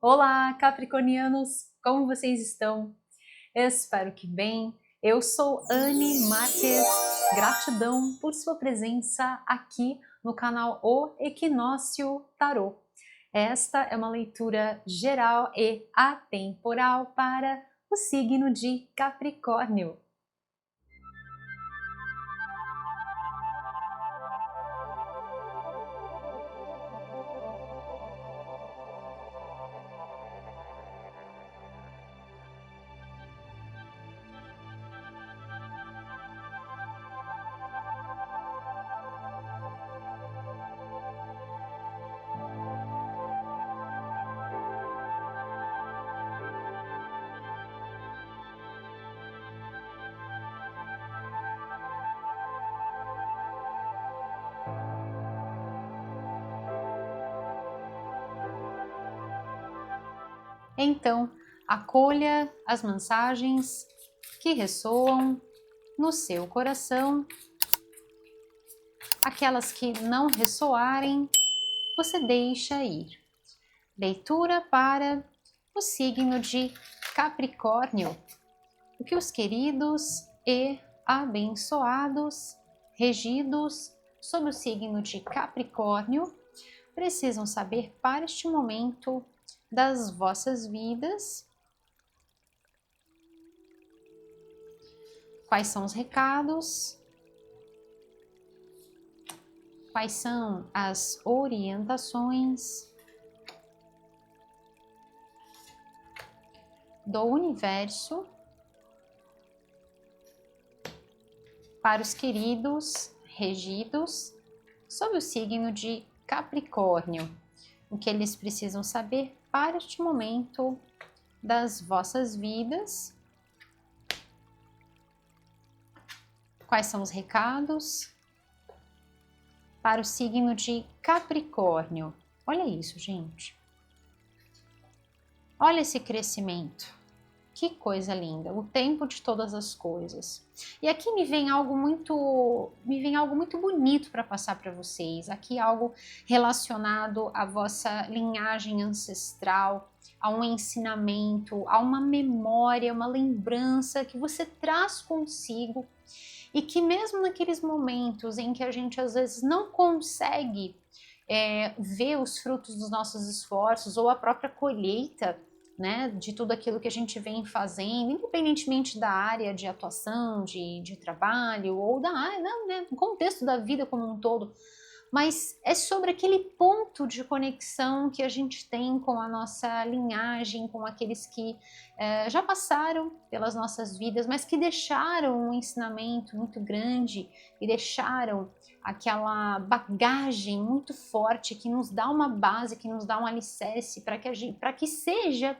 Olá, capricornianos! Como vocês estão? Eu espero que bem. Eu sou Anne Marques. Gratidão por sua presença aqui no canal O Equinócio Tarô. Esta é uma leitura geral e atemporal para o signo de Capricórnio. Então, acolha as mensagens que ressoam no seu coração. Aquelas que não ressoarem, você deixa ir. Leitura para o signo de Capricórnio. O que os queridos e abençoados, regidos sob o signo de Capricórnio, precisam saber para este momento das vossas vidas. Quais são os recados? Quais são as orientações do universo para os queridos regidos sob o signo de Capricórnio? O que eles precisam saber para este momento das vossas vidas? Quais são os recados para o signo de Capricórnio? Olha isso, gente. Olha esse crescimento. Que coisa linda, o tempo de todas as coisas. E aqui me vem algo muito bonito para passar para vocês. Aqui algo relacionado à vossa linhagem ancestral, a um ensinamento, a uma memória, uma lembrança que você traz consigo e que mesmo naqueles momentos em que a gente às vezes não consegue ver os frutos dos nossos esforços ou a própria colheita, né, de tudo aquilo que a gente vem fazendo, independentemente da área de atuação, de trabalho ou da área, né, no contexto da vida como um todo, mas é sobre aquele ponto de conexão que a gente tem com a nossa linhagem, com aqueles que já passaram pelas nossas vidas, mas que deixaram um ensinamento muito grande e deixaram aquela bagagem muito forte que nos dá uma base, que nos dá um alicerce para que seja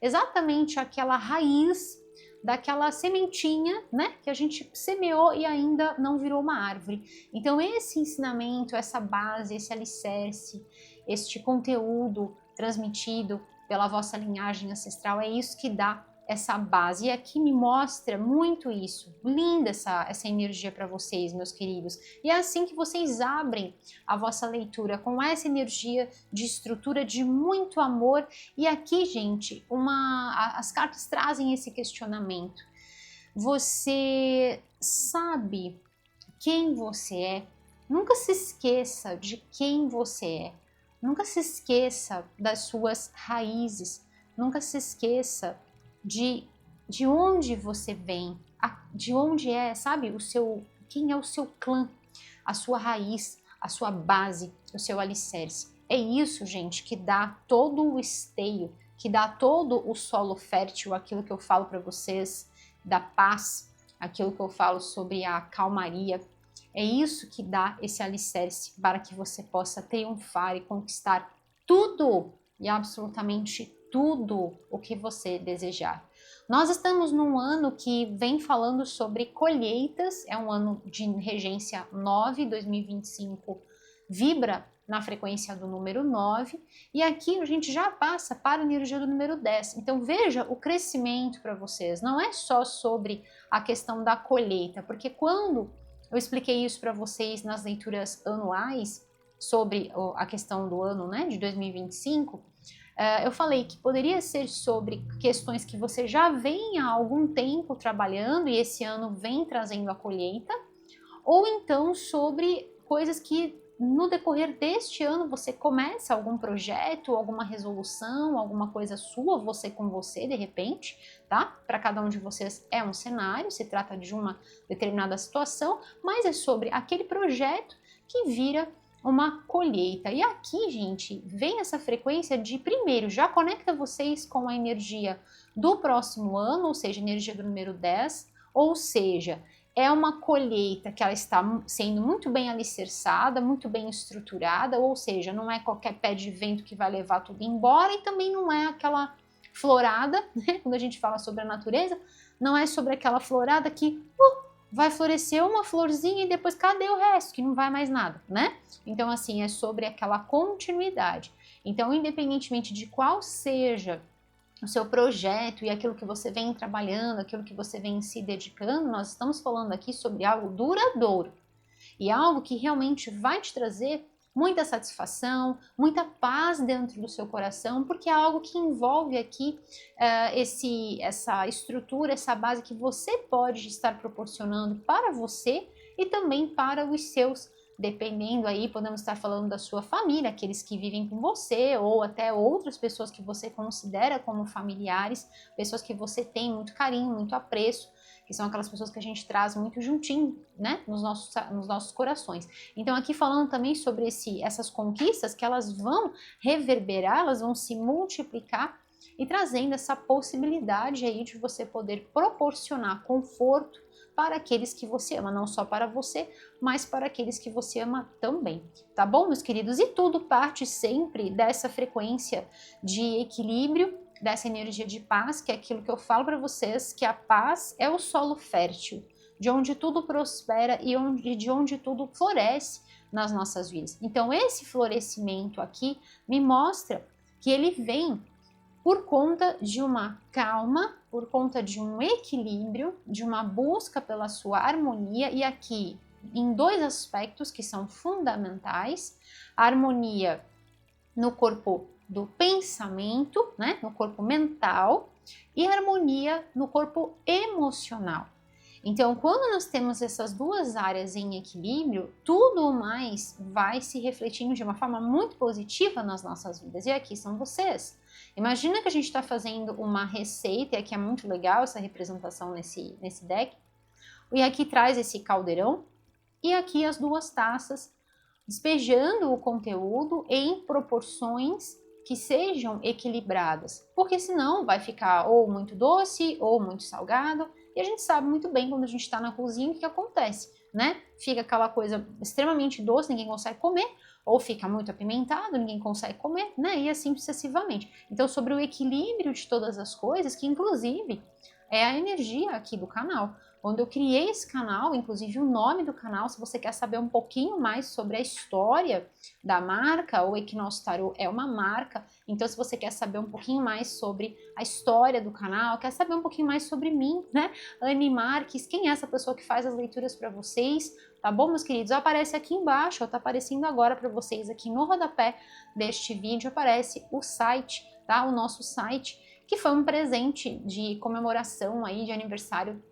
exatamente aquela raiz daquela sementinha, né, que a gente semeou e ainda não virou uma árvore. Então esse ensinamento, essa base, esse alicerce, este conteúdo transmitido pela vossa linhagem ancestral, é isso que dá essa base. E aqui me mostra muito isso. Linda essa energia para vocês, meus queridos. E é assim que vocês abrem a vossa leitura, com essa energia de estrutura, de muito amor. E aqui, gente, as cartas trazem esse questionamento. Você sabe quem você é? Nunca se esqueça de quem você é. Nunca se esqueça das suas raízes. Nunca se esqueça de onde você vem, de onde é, sabe, quem é o seu clã, a sua raiz, a sua base, o seu alicerce. É isso, gente, que dá todo o esteio, que dá todo o solo fértil, aquilo que eu falo para vocês da paz, aquilo que eu falo sobre a calmaria. É isso que dá esse alicerce para que você possa triunfar e conquistar tudo e absolutamente tudo o que você desejar. Nós estamos num ano que vem falando sobre colheitas, é um ano de regência 9, 2025 vibra na frequência do número 9, e aqui a gente já passa para a energia do número 10. Então veja o crescimento para vocês, não é só sobre a questão da colheita, porque quando eu expliquei isso para vocês nas leituras anuais, sobre a questão do ano, né, de 2025, Eu falei que poderia ser sobre questões que você já vem há algum tempo trabalhando e esse ano vem trazendo a colheita, ou então sobre coisas que no decorrer deste ano você começa algum projeto, alguma resolução, alguma coisa sua, você com você de repente, tá? Para cada um de vocês é um cenário, se trata de uma determinada situação, mas é sobre aquele projeto que vira uma colheita. E aqui, gente, vem essa frequência de, primeiro, já conecta vocês com a energia do próximo ano, ou seja, energia do número 10, ou seja, é uma colheita que ela está sendo muito bem alicerçada, muito bem estruturada, ou seja, não é qualquer pé de vento que vai levar tudo embora e também não é aquela florada, né? Quando a gente fala sobre a natureza, não é sobre aquela florada que vai florescer uma florzinha e depois cadê o resto? Que não vai mais nada, né? Então, assim, é sobre aquela continuidade. Então, independentemente de qual seja o seu projeto e aquilo que você vem trabalhando, aquilo que você vem se dedicando, nós estamos falando aqui sobre algo duradouro e algo que realmente vai te trazer muita satisfação, muita paz dentro do seu coração, porque é algo que envolve aqui essa estrutura, essa base que você pode estar proporcionando para você e também para os seus, dependendo aí, podemos estar falando da sua família, aqueles que vivem com você, ou até outras pessoas que você considera como familiares, pessoas que você tem muito carinho, muito apreço, que são aquelas pessoas que a gente traz muito juntinho, né, nos nossos corações. Então aqui falando também sobre essas conquistas, que elas vão reverberar, elas vão se multiplicar e trazendo essa possibilidade aí de você poder proporcionar conforto para aqueles que você ama, não só para você, mas para aqueles que você ama também, tá bom, meus queridos? E tudo parte sempre dessa frequência de equilíbrio, dessa energia de paz, que é aquilo que eu falo para vocês, que a paz é o solo fértil, de onde tudo prospera e de onde tudo floresce nas nossas vidas. Então esse florescimento aqui me mostra que ele vem por conta de uma calma, por conta de um equilíbrio, de uma busca pela sua harmonia, e aqui em dois aspectos que são fundamentais: a harmonia no corpo do pensamento, né, no corpo mental, e harmonia no corpo emocional. Então, quando nós temos essas duas áreas em equilíbrio, tudo mais vai se refletindo de uma forma muito positiva nas nossas vidas. E aqui são vocês. Imagina que a gente está fazendo uma receita, e aqui é muito legal essa representação nesse deck, e aqui traz esse caldeirão, e aqui as duas taças despejando o conteúdo em proporções que sejam equilibradas, porque senão vai ficar ou muito doce ou muito salgado, e a gente sabe muito bem quando a gente está na cozinha o que acontece, né? Fica aquela coisa extremamente doce, ninguém consegue comer, ou fica muito apimentado, ninguém consegue comer, né? E assim sucessivamente. Então, sobre o equilíbrio de todas as coisas, que inclusive é a energia aqui do canal. Quando eu criei esse canal, inclusive o nome do canal, se você quer saber um pouquinho mais sobre a história da marca, o Equinox Tarot é uma marca, então se você quer saber um pouquinho mais sobre a história do canal, quer saber um pouquinho mais sobre mim, né, Anne Marques, quem é essa pessoa que faz as leituras para vocês, tá bom, meus queridos? Aparece aqui embaixo, tá aparecendo agora para vocês aqui no rodapé deste vídeo, aparece o site, tá, o nosso site, que foi um presente de comemoração aí de aniversário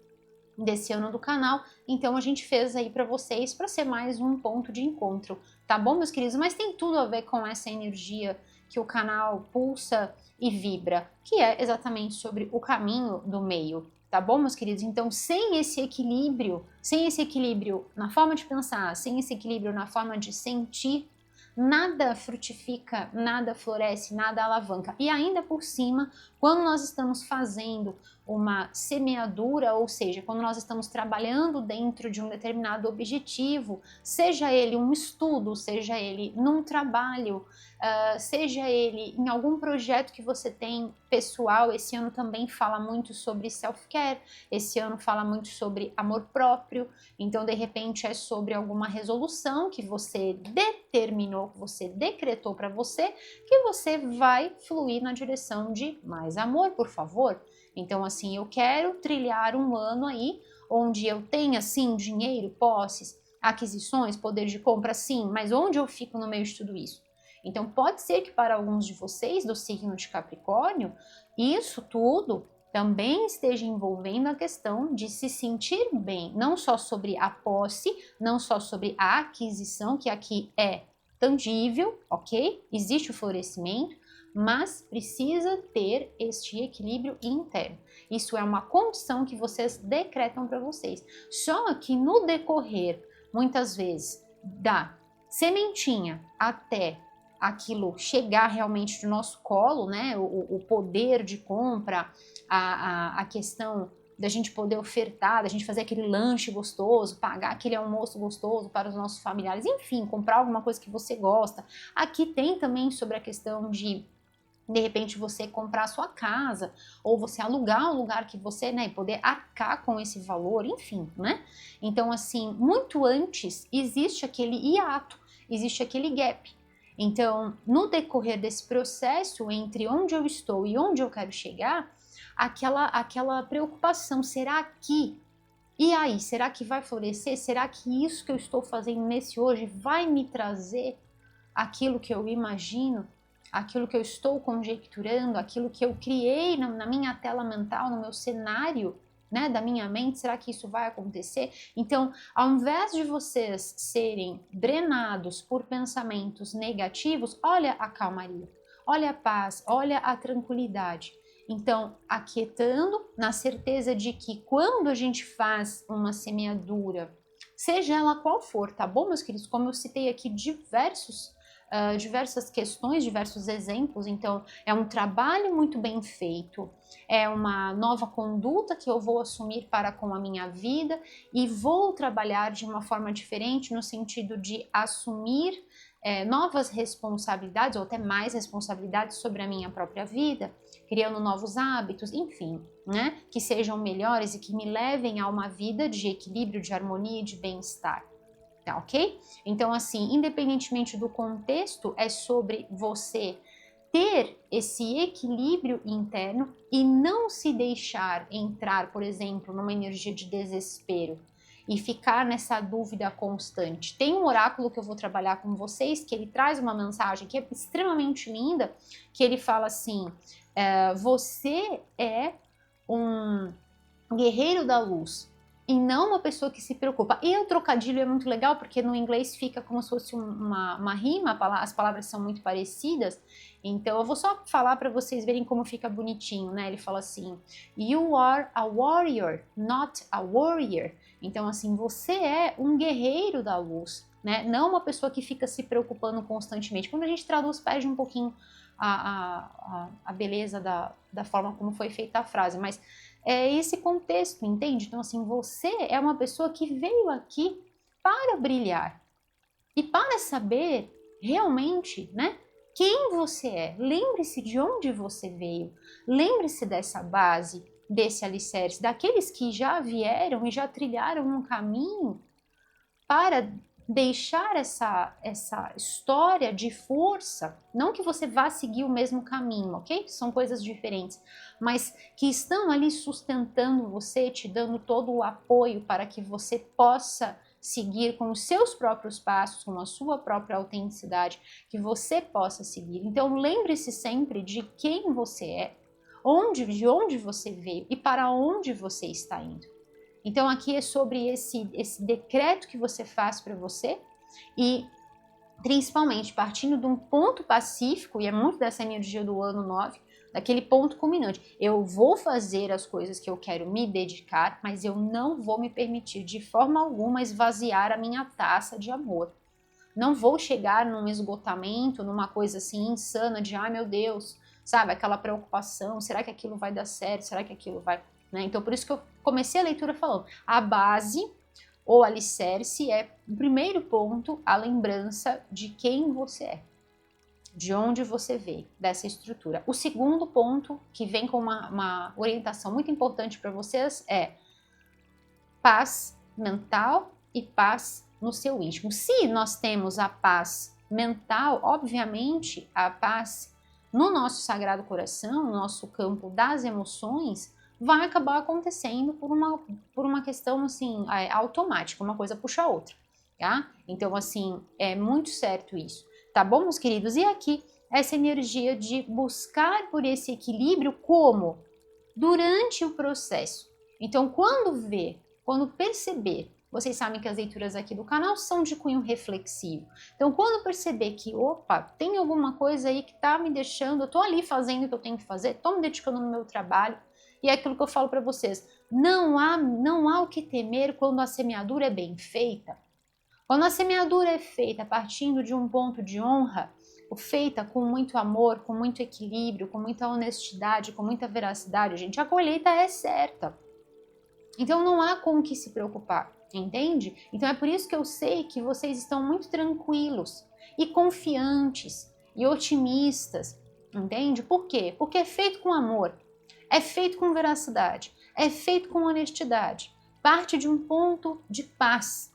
desse ano do canal, então a gente fez aí para vocês para ser mais um ponto de encontro, tá bom, meus queridos? Mas tem tudo a ver com essa energia que o canal pulsa e vibra, que é exatamente sobre o caminho do meio, tá bom, meus queridos? Então, sem esse equilíbrio na forma de pensar, sem esse equilíbrio na forma de sentir, nada frutifica, nada floresce, nada alavanca. E ainda por cima, quando nós estamos fazendo uma semeadura, ou seja, quando nós estamos trabalhando dentro de um determinado objetivo, seja ele um estudo, seja ele num trabalho, seja ele em algum projeto que você tem pessoal, esse ano também fala muito sobre self-care, esse ano fala muito sobre amor próprio, então de repente é sobre alguma resolução que você determinou, que você decretou para você, que você vai fluir na direção de mais amor, por favor. Então assim, eu quero trilhar um ano aí, onde eu tenha sim dinheiro, posses, aquisições, poder de compra sim, mas onde eu fico no meio de tudo isso? Então, pode ser que para alguns de vocês, do signo de Capricórnio, isso tudo também esteja envolvendo a questão de se sentir bem, não só sobre a posse, não só sobre a aquisição, que aqui é tangível, ok? Existe o florescimento, mas precisa ter este equilíbrio interno. Isso é uma condição que vocês decretam para vocês. Só que no decorrer, muitas vezes, da sementinha até aquilo chegar realmente no nosso colo, né? O poder de compra, a questão da gente poder ofertar, da gente fazer aquele lanche gostoso, pagar aquele almoço gostoso para os nossos familiares, enfim, comprar alguma coisa que você gosta. Aqui tem também sobre a questão de repente você comprar a sua casa, ou você alugar um lugar que você, né, e poder arcar com esse valor, enfim, né? Então, assim, muito antes existe aquele hiato, existe aquele gap. Então, no decorrer desse processo entre onde eu estou e onde eu quero chegar, aquela preocupação, será que? E aí, será que vai florescer? Será que isso que eu estou fazendo nesse hoje vai me trazer aquilo que eu imagino? Aquilo que eu estou conjecturando, aquilo que eu criei na minha tela mental, no meu cenário, né, da minha mente, será que isso vai acontecer? Então, ao invés de vocês serem drenados por pensamentos negativos, olha a calmaria, olha a paz, olha a tranquilidade. Então, aquietando, na certeza de que quando a gente faz uma semeadura, seja ela qual for, tá bom, meus queridos? Como eu citei aqui diversas questões, diversos exemplos, então é um trabalho muito bem feito, é uma nova conduta que eu vou assumir para com a minha vida e vou trabalhar de uma forma diferente no sentido de assumir novas responsabilidades ou até mais responsabilidades sobre a minha própria vida, criando novos hábitos, enfim, né, que sejam melhores e que me levem a uma vida de equilíbrio, de harmonia e de bem-estar. Tá, ok? Então, assim, independentemente do contexto, é sobre você ter esse equilíbrio interno e não se deixar entrar, por exemplo, numa energia de desespero e ficar nessa dúvida constante. Tem um oráculo que eu vou trabalhar com vocês, que ele traz uma mensagem que é extremamente linda, que ele fala assim, você é um guerreiro da luz, e não uma pessoa que se preocupa. E o trocadilho é muito legal, porque no inglês fica como se fosse uma rima, as palavras são muito parecidas, então eu vou só falar para vocês verem como fica bonitinho, né? Ele fala assim, you are a warrior, not a warrior. Então, assim, você é um guerreiro da luz, né? Não uma pessoa que fica se preocupando constantemente. Quando a gente traduz, perde um pouquinho a beleza da forma como foi feita a frase, mas é esse contexto, entende? Então, assim, você é uma pessoa que veio aqui para brilhar e para saber realmente, né, quem você é. Lembre-se de onde você veio, lembre-se dessa base, desse alicerce, daqueles que já vieram e já trilharam um caminho para deixar essa história de força, não que você vá seguir o mesmo caminho, ok? São coisas diferentes, mas que estão ali sustentando você, te dando todo o apoio para que você possa seguir com os seus próprios passos, com a sua própria autenticidade, que você possa seguir. Então lembre-se sempre de quem você é, de onde você veio e para onde você está indo. Então aqui é sobre esse decreto que você faz para você e principalmente partindo de um ponto pacífico, e é muito dessa energia do ano 9, daquele ponto culminante. Eu vou fazer as coisas que eu quero me dedicar, mas eu não vou me permitir de forma alguma esvaziar a minha taça de amor. Não vou chegar num esgotamento, numa coisa assim insana de, ai meu Deus, sabe, aquela preocupação, será que aquilo vai dar certo, será que aquilo vai... Né? Então, por isso que eu comecei a leitura falando, a base ou alicerce é, o primeiro ponto, a lembrança de quem você é, de onde você veio, dessa estrutura. O segundo ponto, que vem com uma orientação muito importante para vocês, é paz mental e paz no seu íntimo. Se nós temos a paz mental, obviamente, a paz no nosso Sagrado Coração, no nosso campo das emoções, vai acabar acontecendo por uma questão assim, automática, uma coisa puxa a outra, tá? Então, assim, é muito certo isso. Tá bom, meus queridos? E aqui, essa energia de buscar por esse equilíbrio como? Durante o processo. Então, quando perceber, vocês sabem que as leituras aqui do canal são de cunho reflexivo. Então, quando perceber que, opa, tem alguma coisa aí que tá me deixando, eu tô ali fazendo o que eu tenho que fazer, tô me dedicando no meu trabalho, e é aquilo que eu falo para vocês, não há o que temer quando a semeadura é bem feita. Quando a semeadura é feita partindo de um ponto de honra, feita com muito amor, com muito equilíbrio, com muita honestidade, com muita veracidade, gente, a colheita é certa. Então não há com o que se preocupar, entende? Então é por isso que eu sei que vocês estão muito tranquilos e confiantes e otimistas, entende? Por quê? Porque é feito com amor, é feito com veracidade, é feito com honestidade, parte de um ponto de paz.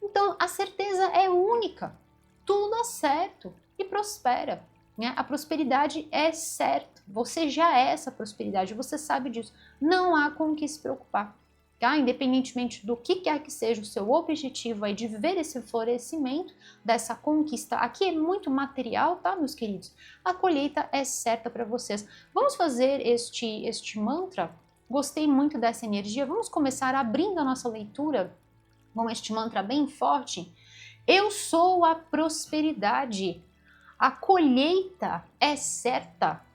Então a certeza é única, tudo dá certo e prospera. Né? A prosperidade é certa, você já é essa prosperidade, você sabe disso, não há com o que se preocupar. Tá? Independentemente do que quer que seja o seu objetivo aí de ver esse florescimento dessa conquista, aqui é muito material, tá, meus queridos? A colheita é certa para vocês. Vamos fazer este mantra? Gostei muito dessa energia. Vamos começar abrindo a nossa leitura com este mantra bem forte. Eu sou a prosperidade. A colheita é certa.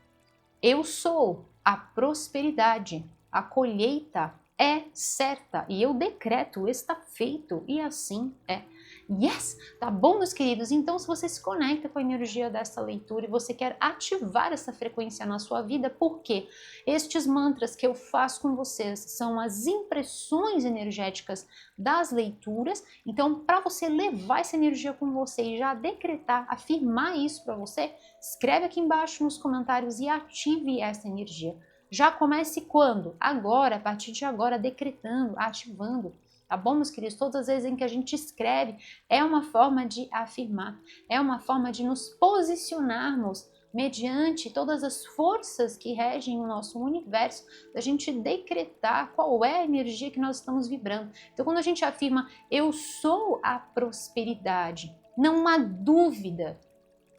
Eu sou a prosperidade. A colheita é certa e eu decreto, está feito e assim é. Yes! Tá bom, meus queridos? Então, se você se conecta com a energia dessa leitura e você quer ativar essa frequência na sua vida, porque estes mantras que eu faço com vocês são as impressões energéticas das leituras, então, para você levar essa energia com você e já decretar, afirmar isso para você, escreve aqui embaixo nos comentários e ative essa energia. Já comece quando? Agora, a partir de agora, decretando, ativando. Tá bom, meus queridos? Todas as vezes em que a gente escreve, é uma forma de afirmar, é uma forma de nos posicionarmos mediante todas as forças que regem o nosso universo, da gente decretar qual é a energia que nós estamos vibrando. Então, quando a gente afirma, eu sou a prosperidade, não há dúvida,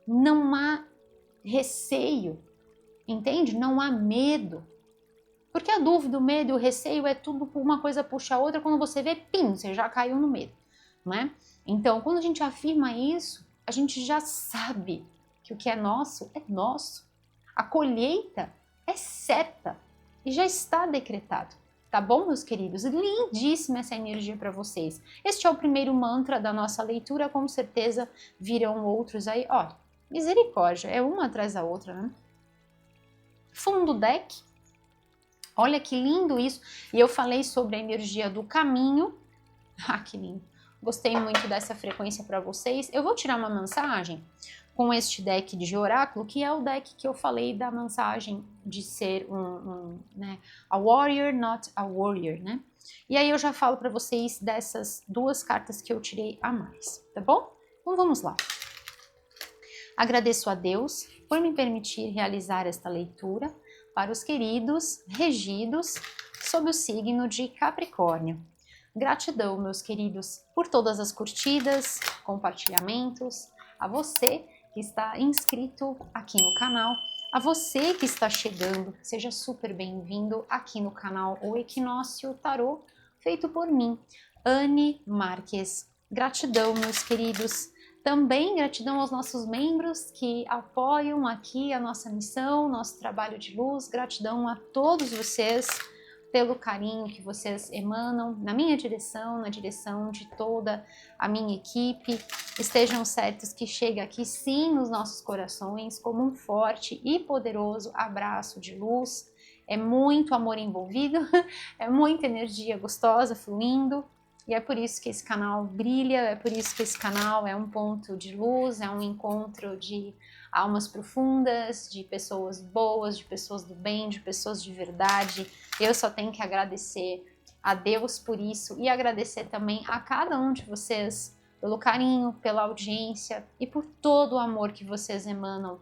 não há receio, entende? Não há medo. Porque a dúvida, o medo e o receio é tudo, uma coisa puxa a outra, quando você vê, pim, você já caiu no medo, não é? Então, quando a gente afirma isso, a gente já sabe que o que é nosso é nosso. A colheita é certa e já está decretado. Tá bom, meus queridos? Lindíssima essa energia para vocês. Este é o primeiro mantra da nossa leitura, com certeza virão outros aí. Ó, misericórdia, é uma atrás da outra, né? Fundo do deck. Olha que lindo isso. E eu falei sobre a energia do caminho. Ah, que lindo. Gostei muito dessa frequência para vocês. Eu vou tirar uma mensagem com este deck de oráculo, que é o deck que eu falei da mensagem de ser né, a warrior, not a warrior, né? E aí eu já falo para vocês dessas duas cartas que eu tirei a mais, tá bom? Então vamos lá. Agradeço a Deus por me permitir realizar esta leitura para os queridos regidos sob o signo de Capricórnio. Gratidão, meus queridos, por todas as curtidas, compartilhamentos, a você que está inscrito aqui no canal, a você que está chegando, seja super bem-vindo aqui no canal O Equinócio Tarô, feito por mim, Anne Marques. Gratidão, meus queridos. Também gratidão aos nossos membros que apoiam aqui a nossa missão, nosso trabalho de luz. Gratidão a todos vocês pelo carinho que vocês emanam na minha direção, na direção de toda a minha equipe. Estejam certos que chega aqui sim nos nossos corações como um forte e poderoso abraço de luz. É muito amor envolvido, é muita energia gostosa fluindo. E é por isso que esse canal brilha, é por isso que esse canal é um ponto de luz, é um encontro de almas profundas, de pessoas boas, de pessoas do bem, de pessoas de verdade. Eu só tenho que agradecer a Deus por isso e agradecer também a cada um de vocês pelo carinho, pela audiência e por todo o amor que vocês emanam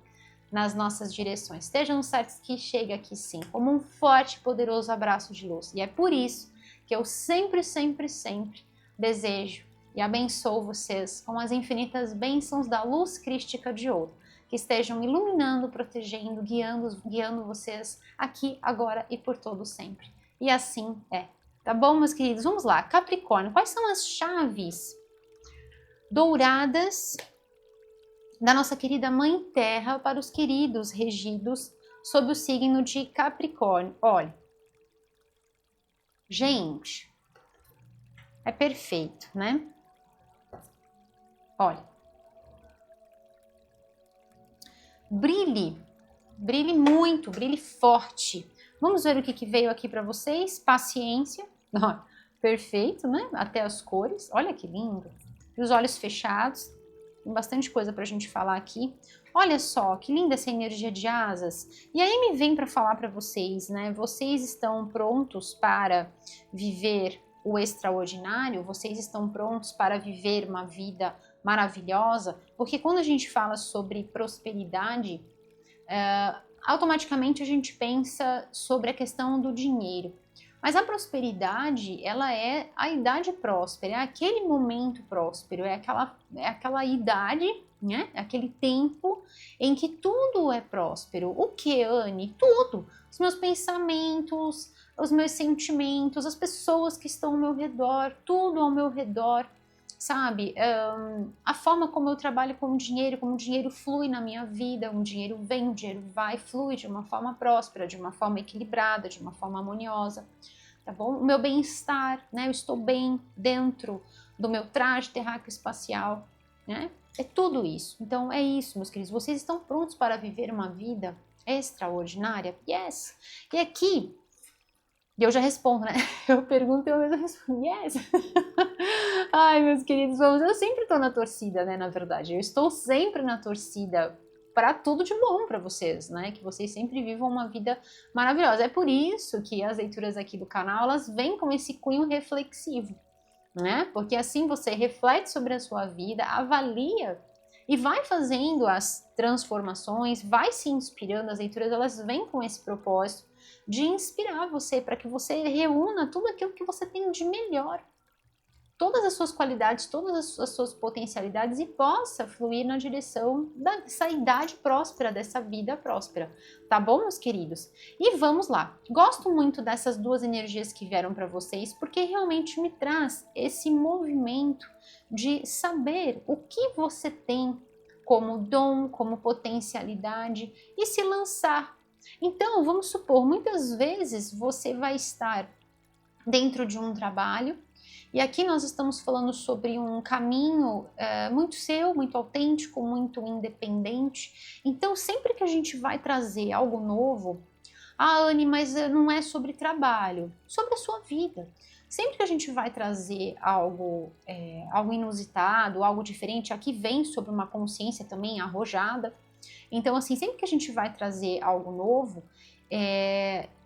nas nossas direções. Estejam certos que chega aqui sim, como um forte e poderoso abraço de luz. E é por isso que eu sempre, sempre, sempre desejo e abençoo vocês com as infinitas bênçãos da luz crística de ouro, que estejam iluminando, protegendo, guiando vocês aqui, agora e por todo sempre. E assim é. Tá bom, meus queridos? Vamos lá. Capricórnio, quais são as chaves douradas da nossa querida Mãe Terra para os queridos regidos sob o signo de Capricórnio? Olha, gente, é perfeito, né? Olha, brilhe muito, brilhe forte. Vamos ver o que veio aqui para vocês. Paciência, perfeito, né? Até as cores, olha que lindo. E os olhos fechados, tem bastante coisa para a gente falar aqui. Olha só, que linda essa energia de asas. E aí me vem para falar para vocês, né? Vocês estão prontos para viver o extraordinário? Vocês estão prontos para viver uma vida maravilhosa? Porque quando a gente fala sobre prosperidade, automaticamente a gente pensa sobre a questão do dinheiro. Mas a prosperidade, ela é a idade próspera, é aquele momento próspero, é aquela idade, né? É aquele tempo em que tudo é próspero. O que, Anne? Tudo. Os meus pensamentos, os meus sentimentos, as pessoas que estão ao meu redor, tudo ao meu redor. Sabe, a forma como eu trabalho com o dinheiro, como o dinheiro flui na minha vida, o dinheiro vem, o dinheiro vai, flui de uma forma próspera, de uma forma equilibrada, de uma forma harmoniosa, tá bom? O meu bem-estar, né? Eu estou bem dentro do meu traje terráqueo espacial, né? É tudo isso. Então é isso, meus queridos. Vocês estão prontos para viver uma vida extraordinária? Yes! E aqui, eu já respondo, né? Eu pergunto e eu mesmo respondo, yes! Ai, meus queridos, eu sempre tô na torcida, né, na verdade. Eu estou sempre na torcida para tudo de bom para vocês, né? Que vocês sempre vivam uma vida maravilhosa. É por isso que as leituras aqui do canal, elas vêm com esse cunho reflexivo, né? Porque assim você reflete sobre a sua vida, avalia e vai fazendo as transformações, vai se inspirando. As leituras, elas vêm com esse propósito de inspirar você, para que você reúna tudo aquilo que você tem de melhor, todas as suas qualidades, todas as suas potencialidades, e possa fluir na direção dessa idade próspera, dessa vida próspera. Tá bom, meus queridos? E vamos lá. Gosto muito dessas duas energias que vieram para vocês, porque realmente me traz esse movimento de saber o que você tem como dom, como potencialidade e se lançar. Então, vamos supor, muitas vezes você vai estar dentro de um trabalho, e aqui nós estamos falando sobre um caminho muito seu, muito autêntico, muito independente. Então, sempre que a gente vai trazer algo novo, Anne, mas não é sobre trabalho, sobre a sua vida. Sempre que a gente vai trazer algo inusitado, algo diferente, aqui vem sobre uma consciência também arrojada. Então, assim, sempre que a gente vai trazer algo novo,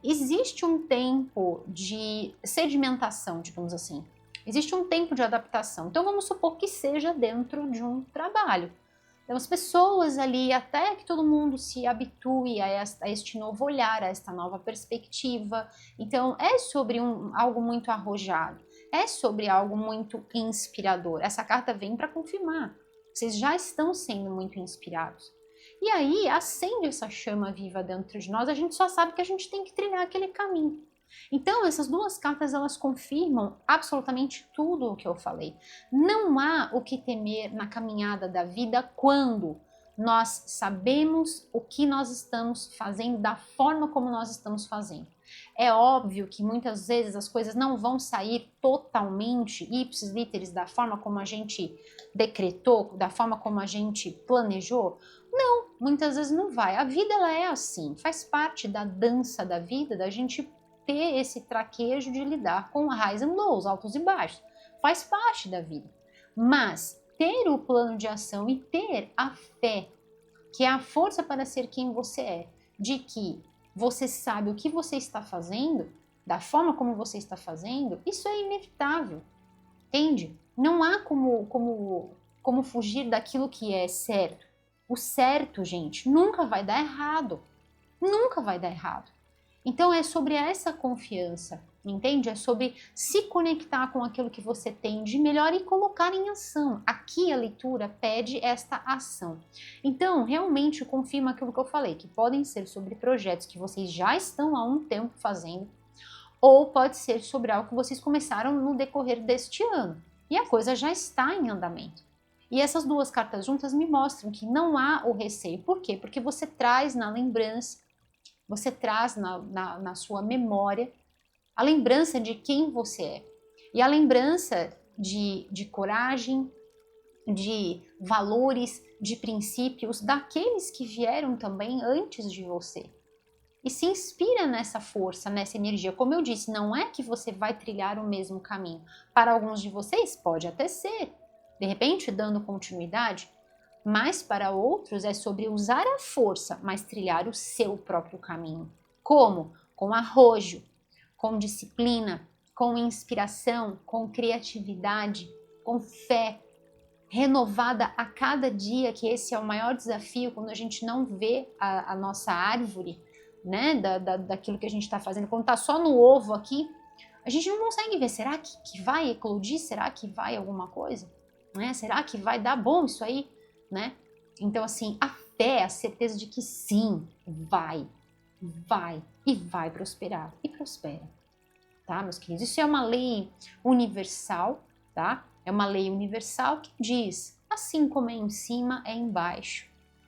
existe um tempo de sedimentação, digamos assim. Existe um tempo de adaptação. Então, vamos supor que seja dentro de um trabalho. Então, as pessoas ali, até que todo mundo se habitue a este novo olhar, a esta nova perspectiva. Então, é sobre algo muito arrojado. É sobre algo muito inspirador. Essa carta vem para confirmar. Vocês já estão sendo muito inspirados. E aí, acende essa chama viva dentro de nós. A gente só sabe que a gente tem que trilhar aquele caminho. Então, essas duas cartas, elas confirmam absolutamente tudo o que eu falei. Não há o que temer na caminhada da vida quando nós sabemos o que nós estamos fazendo, da forma como nós estamos fazendo. É óbvio que muitas vezes as coisas não vão sair totalmente ipsis literis da forma como a gente decretou, da forma como a gente planejou. Não, muitas vezes não vai. A vida, ela é assim, faz parte da dança da vida, da gente ter esse traquejo de lidar com highs and lows, altos e baixos. Faz parte da vida. Mas ter o plano de ação e ter a fé, que é a força para ser quem você é, de que você sabe o que você está fazendo, da forma como você está fazendo, isso é inevitável. Entende? Não há como fugir daquilo que é certo. O certo, gente, nunca vai dar errado. Nunca vai dar errado. Então é sobre essa confiança, entende? É sobre se conectar com aquilo que você tem de melhor e colocar em ação. Aqui a leitura pede esta ação. Então, realmente confirma aquilo que eu falei, que podem ser sobre projetos que vocês já estão há um tempo fazendo, ou pode ser sobre algo que vocês começaram no decorrer deste ano. E a coisa já está em andamento. E essas duas cartas juntas me mostram que não há o receio. Por quê? Porque você traz na lembrança, você traz na sua memória a lembrança de quem você é. E a lembrança de coragem, de valores, de princípios daqueles que vieram também antes de você. E se inspira nessa força, nessa energia. Como eu disse, não é que você vai trilhar o mesmo caminho. Para alguns de vocês pode até ser, de repente dando continuidade, mas para outros é sobre usar a força, mas trilhar o seu próprio caminho. Como? Com arrojo, com disciplina, com inspiração, com criatividade, com fé, renovada a cada dia, que esse é o maior desafio quando a gente não vê a nossa árvore, né, daquilo que a gente está fazendo. Quando está só no ovo aqui, a gente não consegue ver, será que vai eclodir? Será que vai alguma coisa? Né? Será que vai dar bom isso aí? Né? Então, assim, a fé, a certeza de que sim, vai e vai prosperar. E prospera, tá, meus queridos? Isso é uma lei universal, tá? É uma lei universal que diz, assim como é em cima, é embaixo.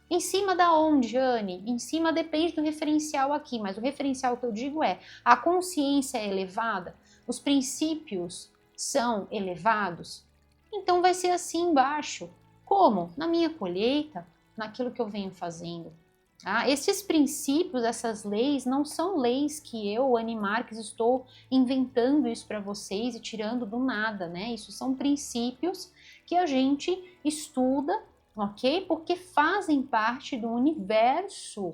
Em cima da onde, Anne? Em cima depende do referencial aqui, mas o referencial que eu digo é, a consciência é elevada, os princípios são elevados, então vai ser assim embaixo. Como? Na minha colheita, naquilo que eu venho fazendo. Esses princípios, essas leis, não são leis que eu, Anne Marques, estou inventando isso para vocês e tirando do nada, né? Isso são princípios que a gente estuda, ok? Porque fazem parte do universo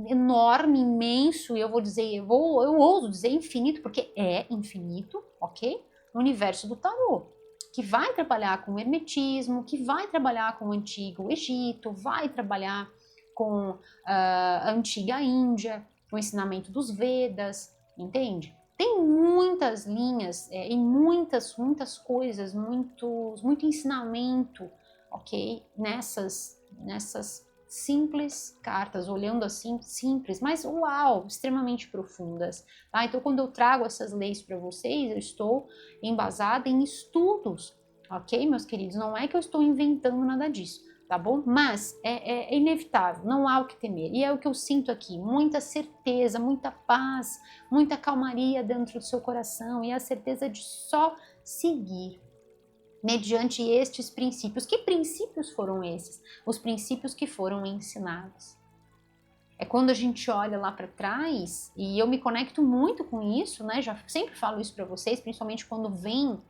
enorme, imenso, e eu vou dizer, eu ouso dizer infinito, porque é infinito, ok? O universo do tarô, que vai trabalhar com o hermetismo, que vai trabalhar com o antigo Egito, vai trabalhar com a antiga Índia, o ensinamento dos Vedas, entende? Tem muitas linhas e muitas coisas, muito ensinamento, ok? Nessas simples cartas, olhando assim, simples, mas uau, extremamente profundas, tá? Então, quando eu trago essas leis para vocês, eu estou embasada em estudos, ok, meus queridos? Não é que eu estou inventando nada disso, tá bom? Mas é inevitável, não há o que temer. E é o que eu sinto aqui, muita certeza, muita paz, muita calmaria dentro do seu coração e a certeza de só seguir mediante estes princípios. Que princípios foram esses? Os princípios que foram ensinados. É quando a gente olha lá para trás, e eu me conecto muito com isso, né? Já sempre falo isso para vocês, principalmente quando vem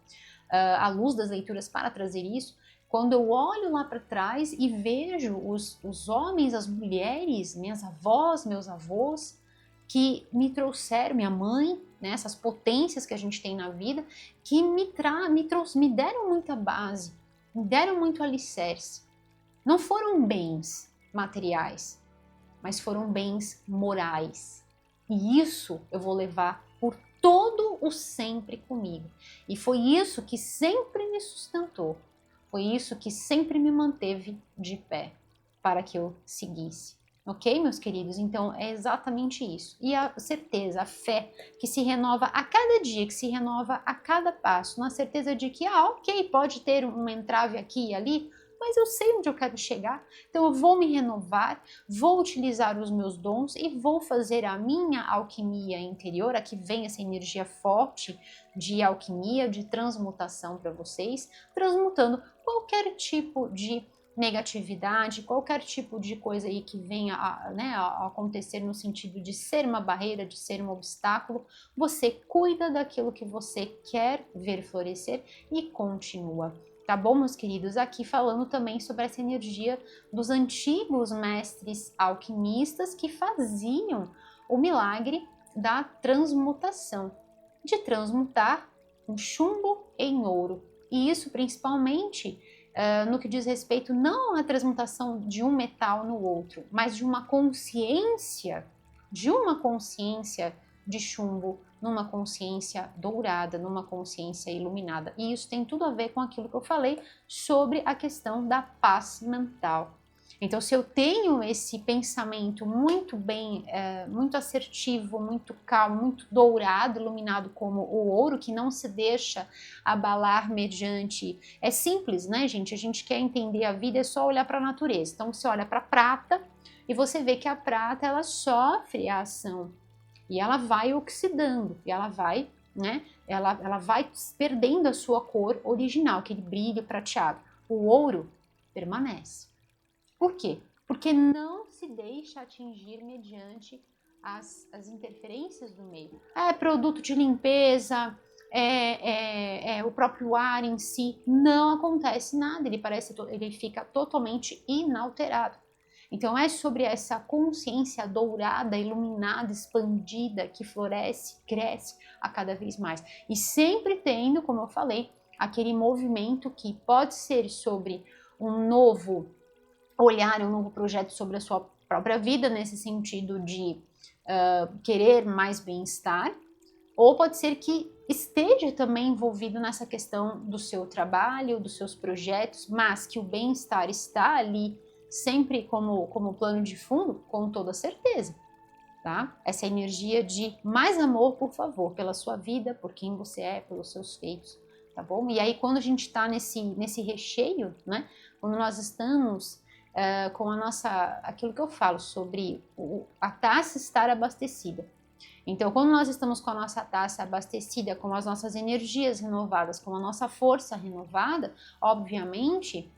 à luz das leituras para trazer isso. Quando eu olho lá para trás e vejo os homens, as mulheres, minhas avós, meus avós, que me trouxeram, minha mãe, né, essas potências que a gente tem na vida, que me deram muita base, me deram muito alicerce. Não foram bens materiais, mas foram bens morais. E isso eu vou levar por todo o sempre comigo. E foi isso que sempre me sustentou. Foi isso que sempre me manteve de pé para que eu seguisse. Ok, meus queridos? Então é exatamente isso. E a certeza, a fé que se renova a cada dia, que se renova a cada passo, na certeza de que, ok, pode ter um entrave aqui e ali, mas eu sei onde eu quero chegar, então eu vou me renovar, vou utilizar os meus dons e vou fazer a minha alquimia interior. Aqui vem essa energia forte de alquimia, de transmutação para vocês, transmutando qualquer tipo de negatividade, qualquer tipo de coisa aí que venha a acontecer no sentido de ser uma barreira, de ser um obstáculo. Você cuida daquilo que você quer ver florescer e continua. Tá bom, meus queridos? Aqui falando também sobre essa energia dos antigos mestres alquimistas que faziam o milagre da transmutação, de transmutar um chumbo em ouro. E isso principalmente no que diz respeito não à transmutação de um metal no outro, mas de uma consciência de chumbo numa consciência dourada, numa consciência iluminada. E isso tem tudo a ver com aquilo que eu falei sobre a questão da paz mental. Então, se eu tenho esse pensamento muito bem, muito assertivo, muito calmo, muito dourado, iluminado como o ouro, que não se deixa abalar mediante... É simples, né, gente? A gente quer entender a vida, é só olhar para a natureza. Então, você olha para a prata e você vê que a prata, ela sofre a ação. E ela vai oxidando, e ela vai, né? Ela vai perdendo a sua cor original, aquele brilho prateado. O ouro permanece. Por quê? Porque não se deixa atingir mediante as interferências do meio. É produto de limpeza, o próprio ar em si, não acontece nada, ele fica totalmente inalterado. Então é sobre essa consciência dourada, iluminada, expandida, que floresce, cresce a cada vez mais. E sempre tendo, como eu falei, aquele movimento que pode ser sobre um novo olhar, um novo projeto sobre a sua própria vida, nesse sentido de querer mais bem-estar, ou pode ser que esteja também envolvido nessa questão do seu trabalho, dos seus projetos, mas que o bem-estar está ali sempre como plano de fundo, com toda certeza, tá? Essa energia de mais amor, por favor, pela sua vida, por quem você é, pelos seus feitos, tá bom? E aí, quando a gente tá nesse recheio, né? Quando nós estamos com a nossa... Aquilo que eu falo sobre a taça estar abastecida. Então, quando nós estamos com a nossa taça abastecida, com as nossas energias renovadas, com a nossa força renovada, obviamente,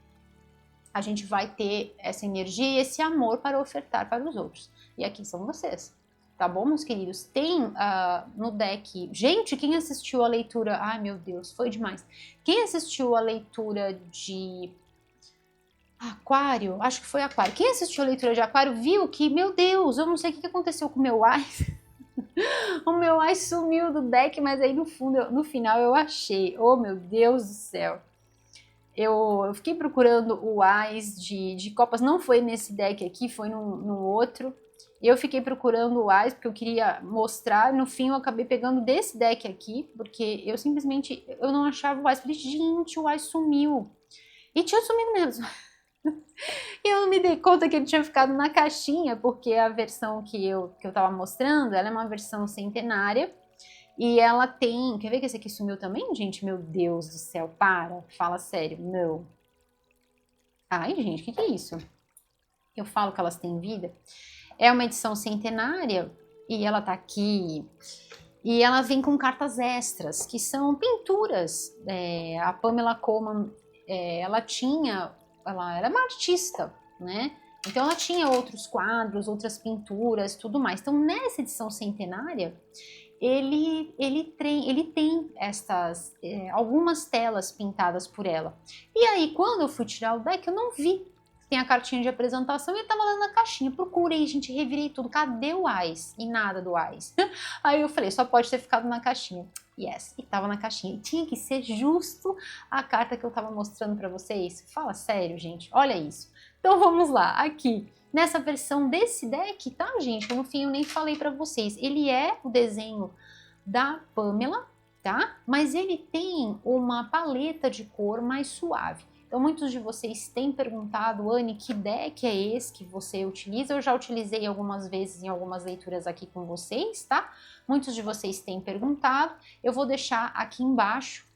a gente vai ter essa energia e esse amor para ofertar para os outros. E aqui são vocês, tá bom, meus queridos? Tem no deck... Gente, quem assistiu a leitura... Ai, meu Deus, foi demais. Quem assistiu a leitura de Aquário, acho que foi Aquário. Quem assistiu a leitura de Aquário viu que, meu Deus, eu não sei o que aconteceu com o meu Ice. O meu Ice sumiu do deck, mas aí no final eu achei. Oh, meu Deus do céu. Eu fiquei procurando o Ice de copas, não foi nesse deck aqui, foi no outro. Eu fiquei procurando o Ice porque eu queria mostrar, no fim eu acabei pegando desse deck aqui, porque eu simplesmente, eu não achava o Ice. Falei, gente, o Ice sumiu. E tinha sumido mesmo. E eu me dei conta que ele tinha ficado na caixinha, porque a versão que eu tava mostrando, ela é uma versão centenária, e ela tem... Quer ver que esse aqui sumiu também, gente? Meu Deus do céu, para, fala sério, não. Ai, gente, o que é isso? Eu falo que elas têm vida. É uma edição centenária, e ela tá aqui... E ela vem com cartas extras, que são pinturas. A Pamela Colman, ela era uma artista, né? Então ela tinha outros quadros, outras pinturas, tudo mais. Então nessa edição centenária, ele tem algumas telas pintadas por ela. E aí quando eu fui tirar o deck, eu não vi. Tem a cartinha de apresentação e ele tava lá na caixinha. Procurei, gente, revirei tudo. Cadê o Ice? E nada do Ice. Aí eu falei, só pode ter ficado na caixinha. Yes, e tava na caixinha. E tinha que ser justo a carta que eu tava mostrando pra vocês. Fala sério, gente. Olha isso. Então vamos lá. Aqui, nessa versão desse deck, tá, gente? No fim eu nem falei pra vocês. Ele é o desenho da Pamela, tá? Mas ele tem uma paleta de cor mais suave. Então, muitos de vocês têm perguntado, Anne, que deck é esse que você utiliza? Eu já utilizei algumas vezes em algumas leituras aqui com vocês, tá? Muitos de vocês têm perguntado. Eu vou deixar aqui embaixo,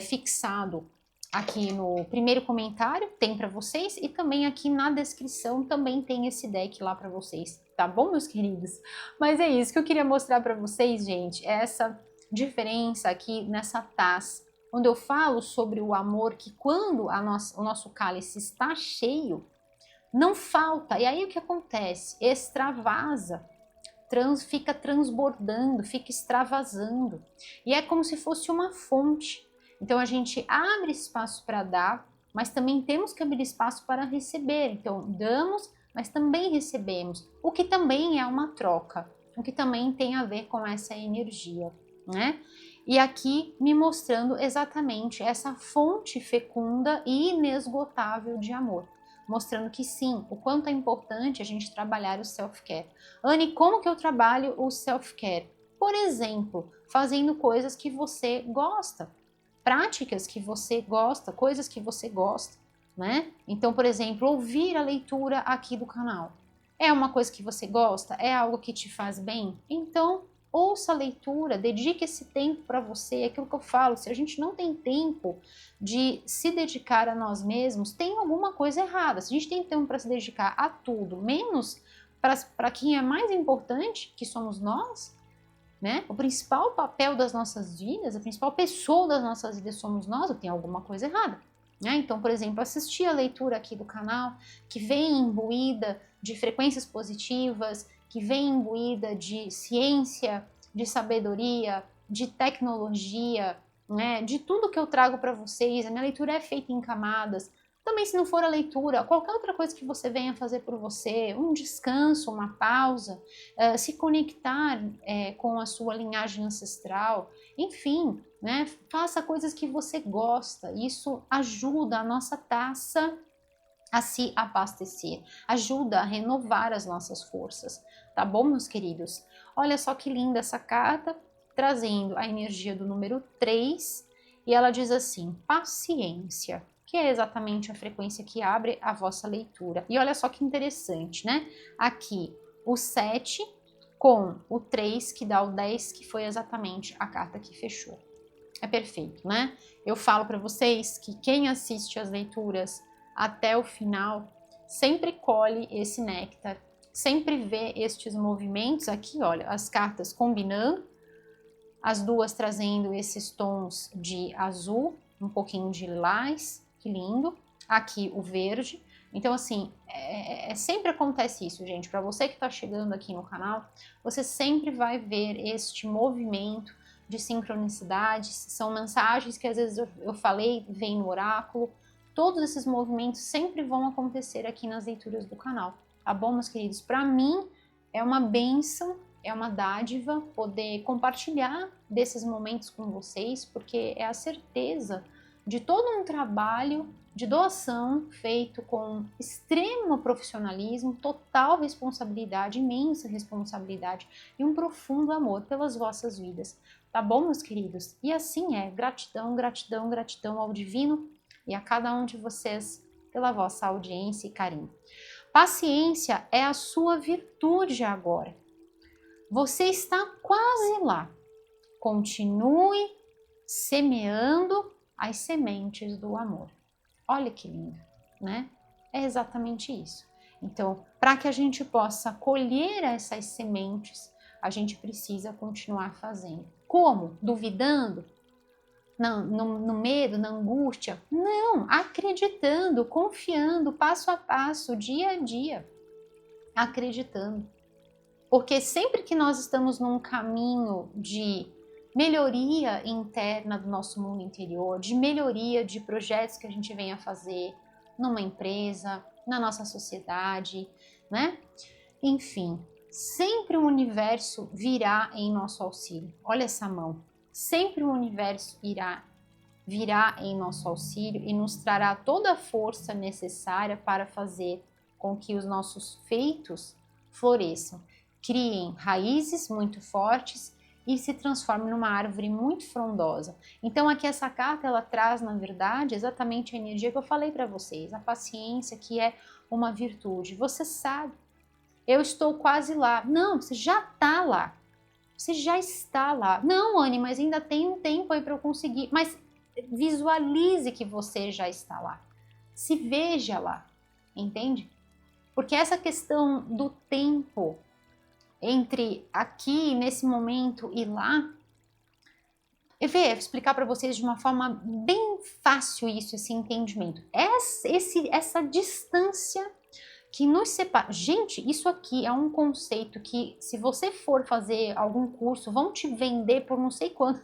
fixado aqui no primeiro comentário, tem para vocês. E também aqui na descrição também tem esse deck lá para vocês, tá bom, meus queridos? Mas é isso que eu queria mostrar para vocês, gente. Essa diferença aqui nessa taça. Quando eu falo sobre o amor, que quando o nosso cálice está cheio, não falta. E aí o que acontece? Extravasa, fica transbordando, fica extravasando. E é como se fosse uma fonte. Então a gente abre espaço para dar, mas também temos que abrir espaço para receber. Então damos, mas também recebemos. O que também é uma troca, o que também tem a ver com essa energia, né? E aqui me mostrando exatamente essa fonte fecunda e inesgotável de amor. Mostrando que sim, o quanto é importante a gente trabalhar o self-care. Anne, como que eu trabalho o self-care? por exemplo, fazendo coisas que você gosta, práticas que você gosta, coisas que você gosta, né? Então, por exemplo, ouvir a leitura aqui do canal. É uma coisa que você gosta? É algo que te faz bem? Então, ouça a leitura, dedique esse tempo para você. É aquilo que eu falo, se a gente não tem tempo de se dedicar a nós mesmos, tem alguma coisa errada. Se a gente tem tempo para se dedicar a tudo, menos para quem é mais importante, que somos nós, né? O principal papel das nossas vidas, a principal pessoa das nossas vidas somos nós, ou tem alguma coisa errada. Né? Então, por exemplo, assistir a leitura aqui do canal, que vem imbuída de frequências positivas, que vem imbuída de ciência, de sabedoria, de tecnologia, né? De tudo que eu trago para vocês. A minha leitura é feita em camadas. Também, se não for a leitura, qualquer outra coisa que você venha fazer por você, um descanso, uma pausa, se conectar com a sua linhagem ancestral, enfim, né? Faça coisas que você gosta. Isso ajuda a nossa taça a se abastecer, ajuda a renovar as nossas forças, tá bom, meus queridos? Olha só que linda essa carta, trazendo a energia do número 3, e ela diz assim: paciência, que é exatamente a frequência que abre a vossa leitura. E olha só que interessante, né? Aqui o 7 com o 3, que dá o 10, que foi exatamente a carta que fechou. É perfeito, né? Eu falo para vocês que quem assiste as leituras até o final sempre colhe esse néctar, sempre vê estes movimentos aqui, olha, as cartas combinando, as duas trazendo esses tons de azul, um pouquinho de lilás, que lindo, aqui o verde. Então, assim, sempre acontece isso, gente. Para você que está chegando aqui no canal, você sempre vai ver este movimento de sincronicidades, são mensagens que às vezes eu falei, vem no oráculo. Todos esses movimentos sempre vão acontecer aqui nas leituras do canal, tá bom, meus queridos? Para mim, é uma bênção, é uma dádiva poder compartilhar desses momentos com vocês, porque é a certeza de todo um trabalho de doação feito com extremo profissionalismo, total responsabilidade, imensa responsabilidade e um profundo amor pelas vossas vidas. Tá bom, meus queridos? E assim é, gratidão, gratidão, gratidão ao divino e a cada um de vocês pela vossa audiência e carinho. Paciência é a sua virtude agora. Você está quase lá. Continue semeando as sementes do amor. Olha que lindo, né? É exatamente isso. Então, para que a gente possa colher essas sementes, a gente precisa continuar fazendo. Como? Duvidando? No medo, na angústia? Não, acreditando, confiando, passo a passo, dia a dia, acreditando. Porque sempre que nós estamos num caminho de melhoria interna do nosso mundo interior, de melhoria de projetos que a gente venha fazer numa empresa, na nossa sociedade, né? Enfim, sempre o universo virá em nosso auxílio. Olha essa mão. Sempre o universo virá em nosso auxílio e nos trará toda a força necessária para fazer com que os nossos feitos floresçam, criem raízes muito fortes e se transformem numa árvore muito frondosa. Então aqui essa carta ela traz, na verdade, exatamente a energia que eu falei para vocês, a paciência, que é uma virtude. Você sabe, eu estou quase lá. Não, você já está lá. Você já está lá. Não, Anne, mas ainda tem um tempo aí para eu conseguir. Mas visualize que você já está lá. Se veja lá, entende? Porque essa questão do tempo entre aqui, nesse momento e lá, eu vou explicar para vocês de uma forma bem fácil isso, esse entendimento. Essa distância que nos separa. Gente, isso aqui é um conceito que, se você for fazer algum curso, vão te vender por não sei quanto.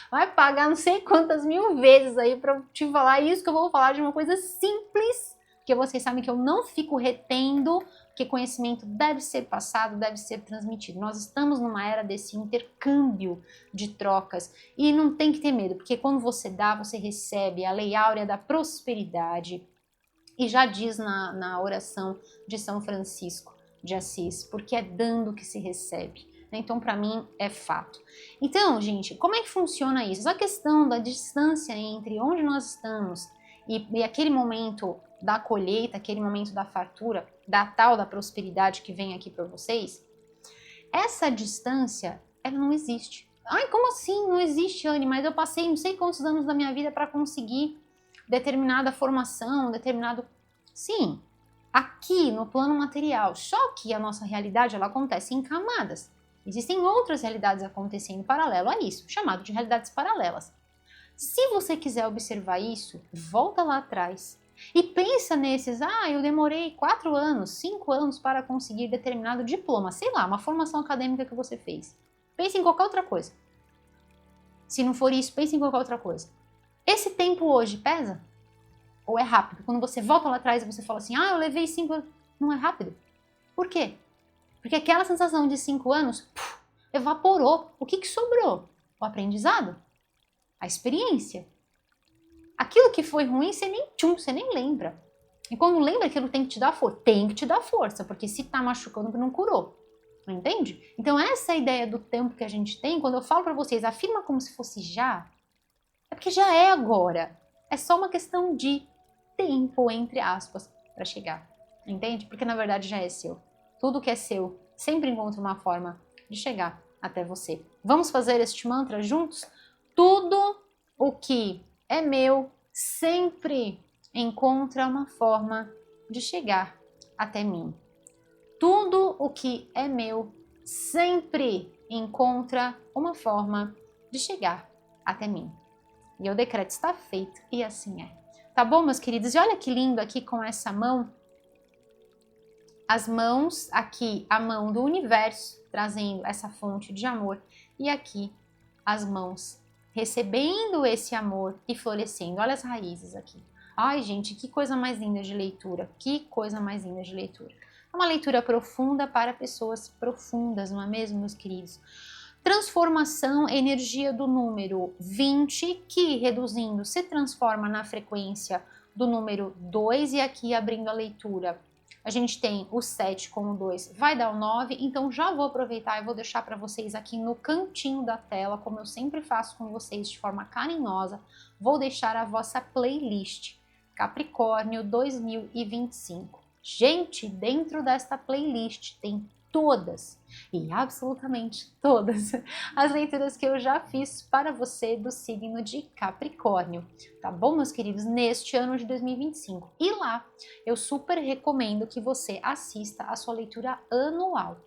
Vai pagar não sei quantas mil vezes aí para te falar isso que eu vou falar de uma coisa simples, porque vocês sabem que eu não fico retendo, porque conhecimento deve ser passado, deve ser transmitido. Nós estamos numa era desse intercâmbio de trocas e não tem que ter medo, porque quando você dá, você recebe a lei áurea da prosperidade. E já diz na oração de São Francisco de Assis, porque é dando que se recebe. né? Então, para mim, é fato. Então, gente, como é que funciona isso? Essa questão da distância entre onde nós estamos e aquele momento da colheita, aquele momento da fartura, da tal da prosperidade que vem aqui para vocês, essa distância, ela não existe. Ai, como assim? Não existe, Anne, mas eu passei não sei quantos anos da minha vida para conseguir determinada formação, determinado... Sim, aqui no plano material, só que a nossa realidade, ela acontece em camadas. Existem outras realidades acontecendo em paralelo a isso, chamado de realidades paralelas. Se você quiser observar isso, volta lá atrás e pensa nesses, eu demorei 4 anos, 5 anos para conseguir determinado diploma, sei lá, uma formação acadêmica que você fez. Pense em qualquer outra coisa. Se não for isso, pense em qualquer outra coisa. Esse tempo hoje pesa? Ou é rápido? Quando você volta lá atrás e você fala assim, eu levei 5 anos, não é rápido. Por quê? Porque aquela sensação de 5 anos evaporou. O que sobrou? O aprendizado, a experiência. Aquilo que foi ruim, você nem lembra. E quando lembra, aquilo tem que te dar força. Tem que te dar força, porque se tá machucando, não curou. Não entende? Então essa é a ideia do tempo que a gente tem. Quando eu falo para vocês, afirma como se fosse já, é porque já é agora. É só uma questão de tempo, entre aspas, para chegar. Entende? Porque na verdade já é seu. Tudo que é seu sempre encontra uma forma de chegar até você. Vamos fazer este mantra juntos? Tudo o que é meu sempre encontra uma forma de chegar até mim. Tudo o que é meu sempre encontra uma forma de chegar até mim. E o decreto está feito e assim é. Tá bom, meus queridos? E olha que lindo aqui com essa mão. As mãos, aqui a mão do universo, trazendo essa fonte de amor. E aqui as mãos recebendo esse amor e florescendo. Olha as raízes aqui. Ai, gente, que coisa mais linda de leitura. Que coisa mais linda de leitura. É uma leitura profunda para pessoas profundas, não é mesmo, meus queridos? Transformação, energia do número 20, que reduzindo se transforma na frequência do número 2, e aqui abrindo a leitura, a gente tem o 7 com o 2, vai dar o 9, então já vou aproveitar e vou deixar para vocês aqui no cantinho da tela, como eu sempre faço com vocês de forma carinhosa, vou deixar a vossa playlist Capricórnio 2025. Gente, dentro desta playlist tem todas, e absolutamente todas, as leituras que eu já fiz para você do signo de Capricórnio, tá bom, meus queridos? Neste ano de 2025. E lá, eu super recomendo que você assista a sua leitura anual,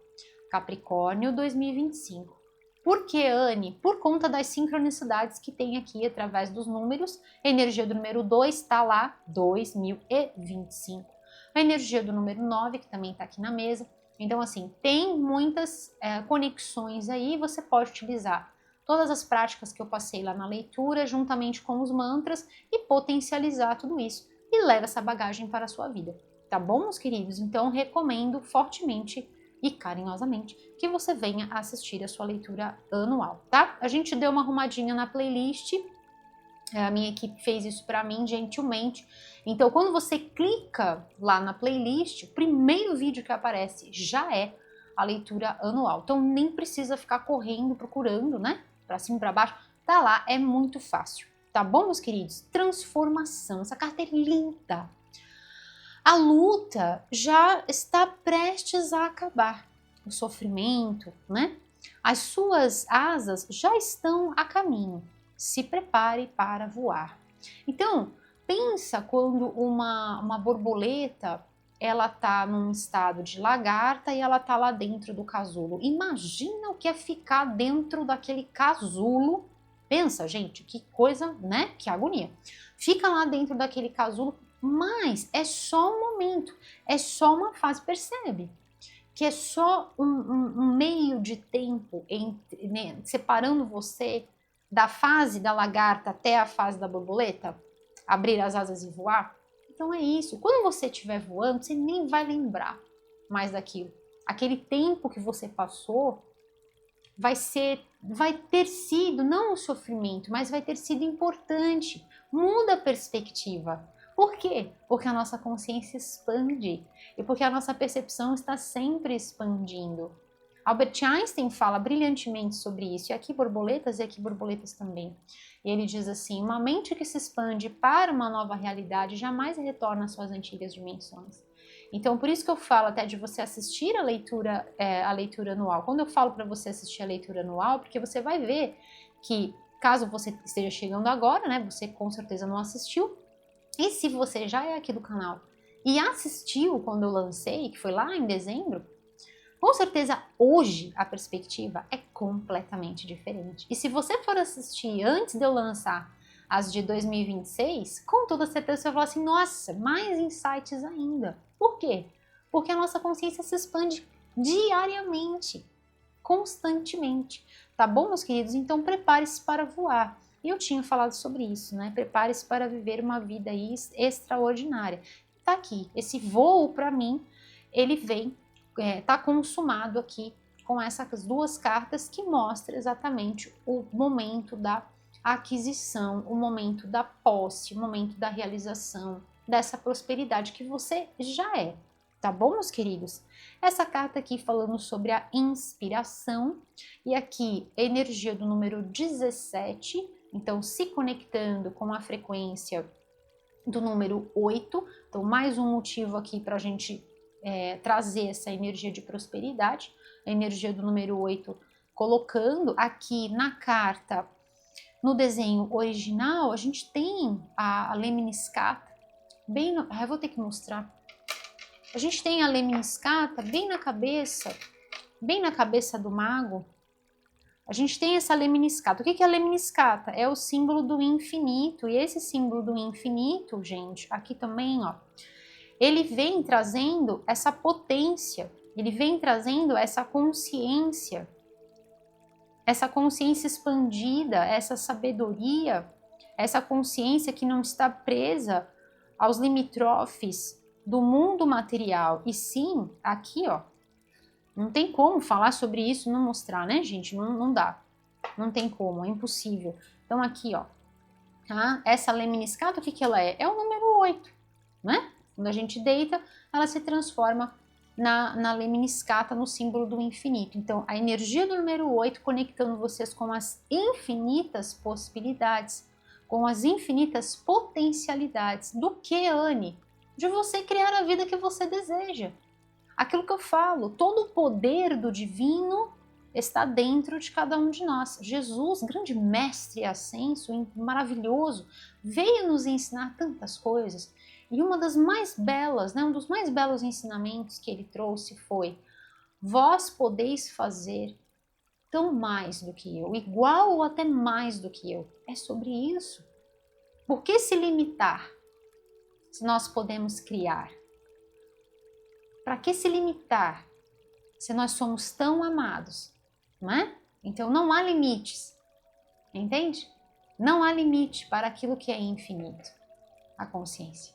Capricórnio 2025. Por que, Anne? Por conta das sincronicidades que tem aqui através dos números. A energia do número 2 está lá, 2025. A energia do número 9, que também está aqui na mesa. Então, assim, tem muitas conexões aí, você pode utilizar todas as práticas que eu passei lá na leitura, juntamente com os mantras, e potencializar tudo isso, e leva essa bagagem para a sua vida. Tá bom, meus queridos? Então, recomendo fortemente e carinhosamente que você venha assistir a sua leitura anual, tá? A gente deu uma arrumadinha na playlist, a minha equipe fez isso para mim gentilmente. Então, quando você clica lá na playlist, o primeiro vídeo que aparece já é a leitura anual. Então, nem precisa ficar correndo, procurando, né? Para cima e para baixo. Tá lá, é muito fácil. Tá bom, meus queridos? Transformação. Essa carta é linda. A luta já está prestes a acabar. O sofrimento, né? As suas asas já estão a caminho. Se prepare para voar. Então, pensa quando uma borboleta, ela tá num estado de lagarta e ela tá lá dentro do casulo. Imagina o que é ficar dentro daquele casulo. Pensa, gente, que coisa, né? Que agonia. Fica lá dentro daquele casulo, mas é só um momento, é só uma fase, percebe? Que é só um meio de tempo entre, né, separando você da fase da lagarta até a fase da borboleta, abrir as asas e voar. Então é isso. Quando você estiver voando, você nem vai lembrar mais daquilo. Aquele tempo que você passou vai ter sido, não o sofrimento, mas vai ter sido importante. Muda a perspectiva. Por quê? Porque a nossa consciência expande e porque a nossa percepção está sempre expandindo. Albert Einstein fala brilhantemente sobre isso, e aqui borboletas também. E ele diz assim, uma mente que se expande para uma nova realidade jamais retorna às suas antigas dimensões. Então, por isso que eu falo até de você assistir a leitura anual. Quando eu falo para você assistir a leitura anual, porque você vai ver que, caso você esteja chegando agora, né, você com certeza não assistiu, e se você já é aqui do canal e assistiu quando eu lancei, que foi lá em dezembro, com certeza hoje a perspectiva é completamente diferente. E se você for assistir antes de eu lançar as de 2026, com toda certeza você vai falar assim, nossa, mais insights ainda. Por quê? Porque a nossa consciência se expande diariamente, constantemente. Tá bom, meus queridos? Então prepare-se para voar. Eu tinha falado sobre isso, né? Prepare-se para viver uma vida extraordinária. Tá aqui, esse voo para mim, ele vem, tá consumado aqui com essas duas cartas que mostram exatamente o momento da aquisição, o momento da posse, o momento da realização dessa prosperidade que você já é. Tá bom, meus queridos? Essa carta aqui falando sobre a inspiração e aqui energia do número 17, então se conectando com a frequência do número 8, então mais um motivo aqui para a gente trazer essa energia de prosperidade, a energia do número 8, colocando aqui na carta, no desenho original, a gente tem a Lemniscata, bem no, eu vou ter que mostrar, a gente tem a Lemniscata bem na cabeça do mago, a gente tem essa Lemniscata. O que é a Lemniscata? É o símbolo do infinito, e esse símbolo do infinito, gente, aqui também, ó, ele vem trazendo essa potência, ele vem trazendo essa consciência expandida, essa sabedoria, essa consciência que não está presa aos limítrofes do mundo material. E sim, aqui, ó, não tem como falar sobre isso e não mostrar, né, gente? Não dá. Não tem como, é impossível. Então aqui, ó, tá? Essa Lemniscata, o que ela é? É o número 8, né? Quando a gente deita, ela se transforma na Lemniscata, no símbolo do infinito. Então, a energia do número 8 conectando vocês com as infinitas possibilidades, com as infinitas potencialidades. Do que, Anne? De você criar a vida que você deseja. Aquilo que eu falo, todo o poder do divino está dentro de cada um de nós. Jesus, grande mestre ascenso, maravilhoso, veio nos ensinar tantas coisas. E uma das mais belas, né, um dos mais belos ensinamentos que ele trouxe foi: vós podeis fazer tão mais do que eu, igual ou até mais do que eu. É sobre isso. Por que se limitar se nós podemos criar? Para que se limitar se nós somos tão amados, não é? Então não há limites, entende? Não há limite para aquilo que é infinito, a consciência.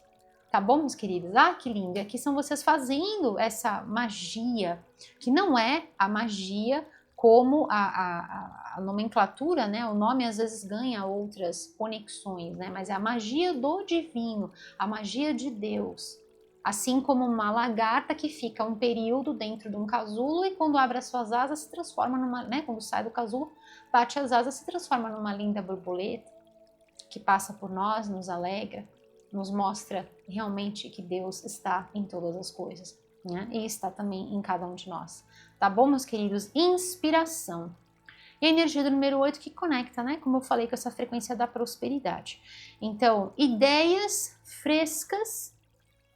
Tá bom, meus queridos? Ah, que lindo! Aqui são vocês fazendo essa magia, que não é a magia como a nomenclatura, né? O nome às vezes ganha outras conexões, né? Mas é a magia do divino, a magia de Deus. Assim como uma lagarta que fica um período dentro de um casulo e quando abre as suas asas se transforma numa, né? Quando sai do casulo, bate as asas, se transforma numa linda borboleta que passa por nós, nos alegra, nos mostra realmente que Deus está em todas as coisas, né? E está também em cada um de nós. Tá bom, meus queridos? Inspiração. E a energia do número 8 que conecta, né? Como eu falei, com essa frequência da prosperidade. Então, ideias frescas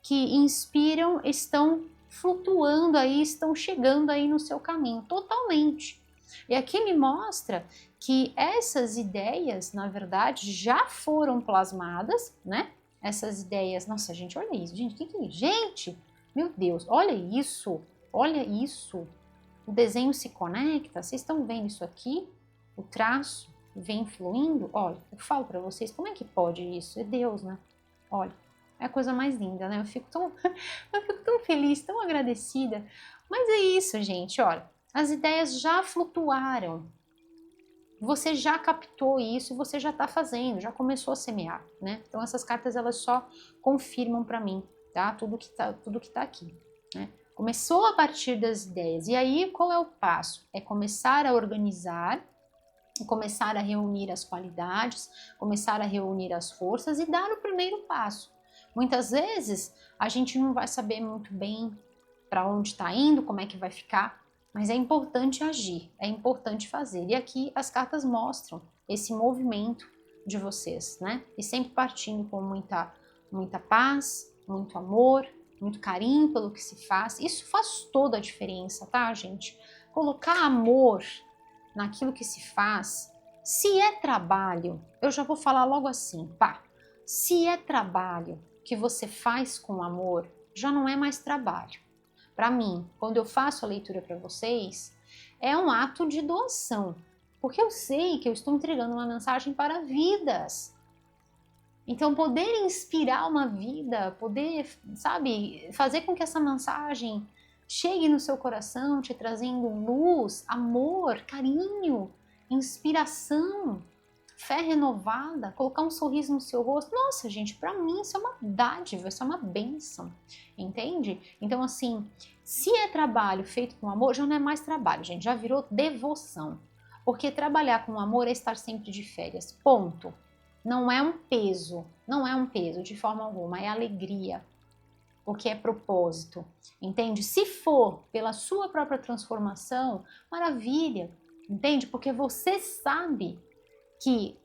que inspiram estão flutuando aí, estão chegando aí no seu caminho, totalmente. E aqui me mostra que essas ideias, na verdade, já foram plasmadas, né? Essas ideias, nossa, gente, olha isso, gente, que é isso? Gente, meu Deus, olha isso, olha isso. O desenho se conecta, vocês estão vendo isso aqui? O traço vem fluindo? Olha, eu falo para vocês, como é que pode isso? É Deus, né? Olha, é a coisa mais linda, né? Eu fico tão feliz, tão agradecida. Mas é isso, gente, olha, as ideias já flutuaram. Você já captou isso, você já está fazendo, já começou a semear, né? Então essas cartas elas só confirmam para mim, tá? Tudo que tá aqui, né? Começou a partir das ideias. E aí, qual é o passo? É começar a organizar, começar a reunir as qualidades, começar a reunir as forças e dar o primeiro passo. Muitas vezes, a gente não vai saber muito bem para onde está indo, como é que vai ficar, mas é importante agir, é importante fazer. E aqui as cartas mostram esse movimento de vocês, né? E sempre partindo com muita paz, muito amor, muito carinho pelo que se faz. Isso faz toda a diferença, tá, gente? Colocar amor naquilo que se faz. Se é trabalho, eu já vou falar logo assim, pá. Se é trabalho que você faz com amor, já não é mais trabalho. Para mim, quando eu faço a leitura para vocês, é um ato de doação, porque eu sei que eu estou entregando uma mensagem para vidas. Então, poder inspirar uma vida, poder, sabe, fazer com que essa mensagem chegue no seu coração, te trazendo luz, amor, carinho, inspiração, fé renovada, colocar um sorriso no seu rosto. Nossa, gente, para mim isso é uma dádiva, isso é uma bênção, entende? Então, assim, se é trabalho feito com amor, já não é mais trabalho, gente, já virou devoção. Porque trabalhar com amor é estar sempre de férias, ponto. Não é um peso, não é um peso de forma alguma, é alegria, porque é propósito, entende? Se for pela sua própria transformação, maravilha, entende? Porque você sabe que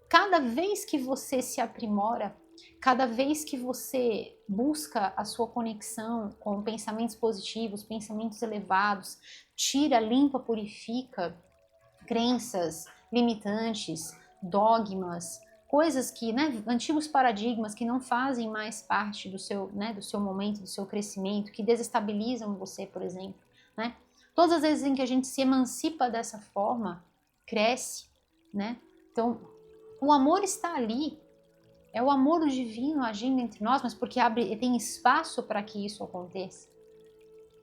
cada vez que você se aprimora, cada vez que você busca a sua conexão com pensamentos positivos, pensamentos elevados, tira, limpa, purifica crenças limitantes, dogmas, coisas que, né, antigos paradigmas que não fazem mais parte do seu, né, do seu momento, do seu crescimento, que desestabilizam você, por exemplo, né? Todas as vezes em que a gente se emancipa dessa forma, cresce, né? Então, o amor está ali, é o amor divino agindo entre nós, mas porque tem espaço para que isso aconteça.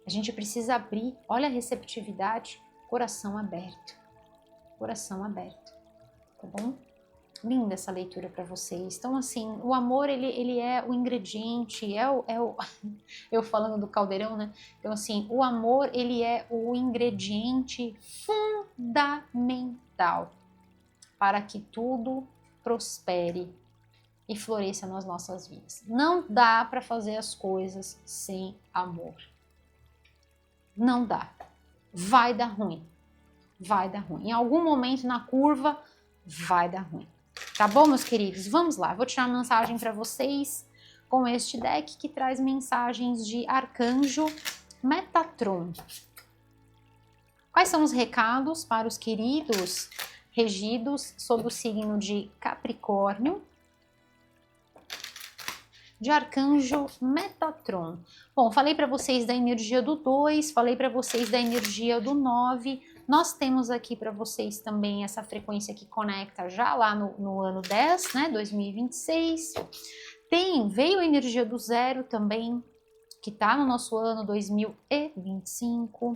A gente precisa abrir, olha a receptividade, coração aberto, tá bom? Linda essa leitura para vocês. Então, assim, o amor, ele é o ingrediente, eu falando do caldeirão, né? Então, assim, o amor, ele é o ingrediente fundamental para que tudo prospere e floresça nas nossas vidas. Não dá para fazer as coisas sem amor. Não dá. Vai dar ruim. Vai dar ruim. Em algum momento na curva, vai dar ruim. Tá bom, meus queridos? Vamos lá. Vou tirar uma mensagem para vocês com este deck que traz mensagens de Arcanjo Metatron. Quais são os recados para os queridos regidos sob o signo de Capricórnio? De Arcanjo Metatron. Bom, falei para vocês da energia do 2, falei para vocês da energia do 9. Nós temos aqui para vocês também essa frequência que conecta já lá no ano 10, né, 2026. Veio a energia do 0 também, que tá no nosso ano 2025.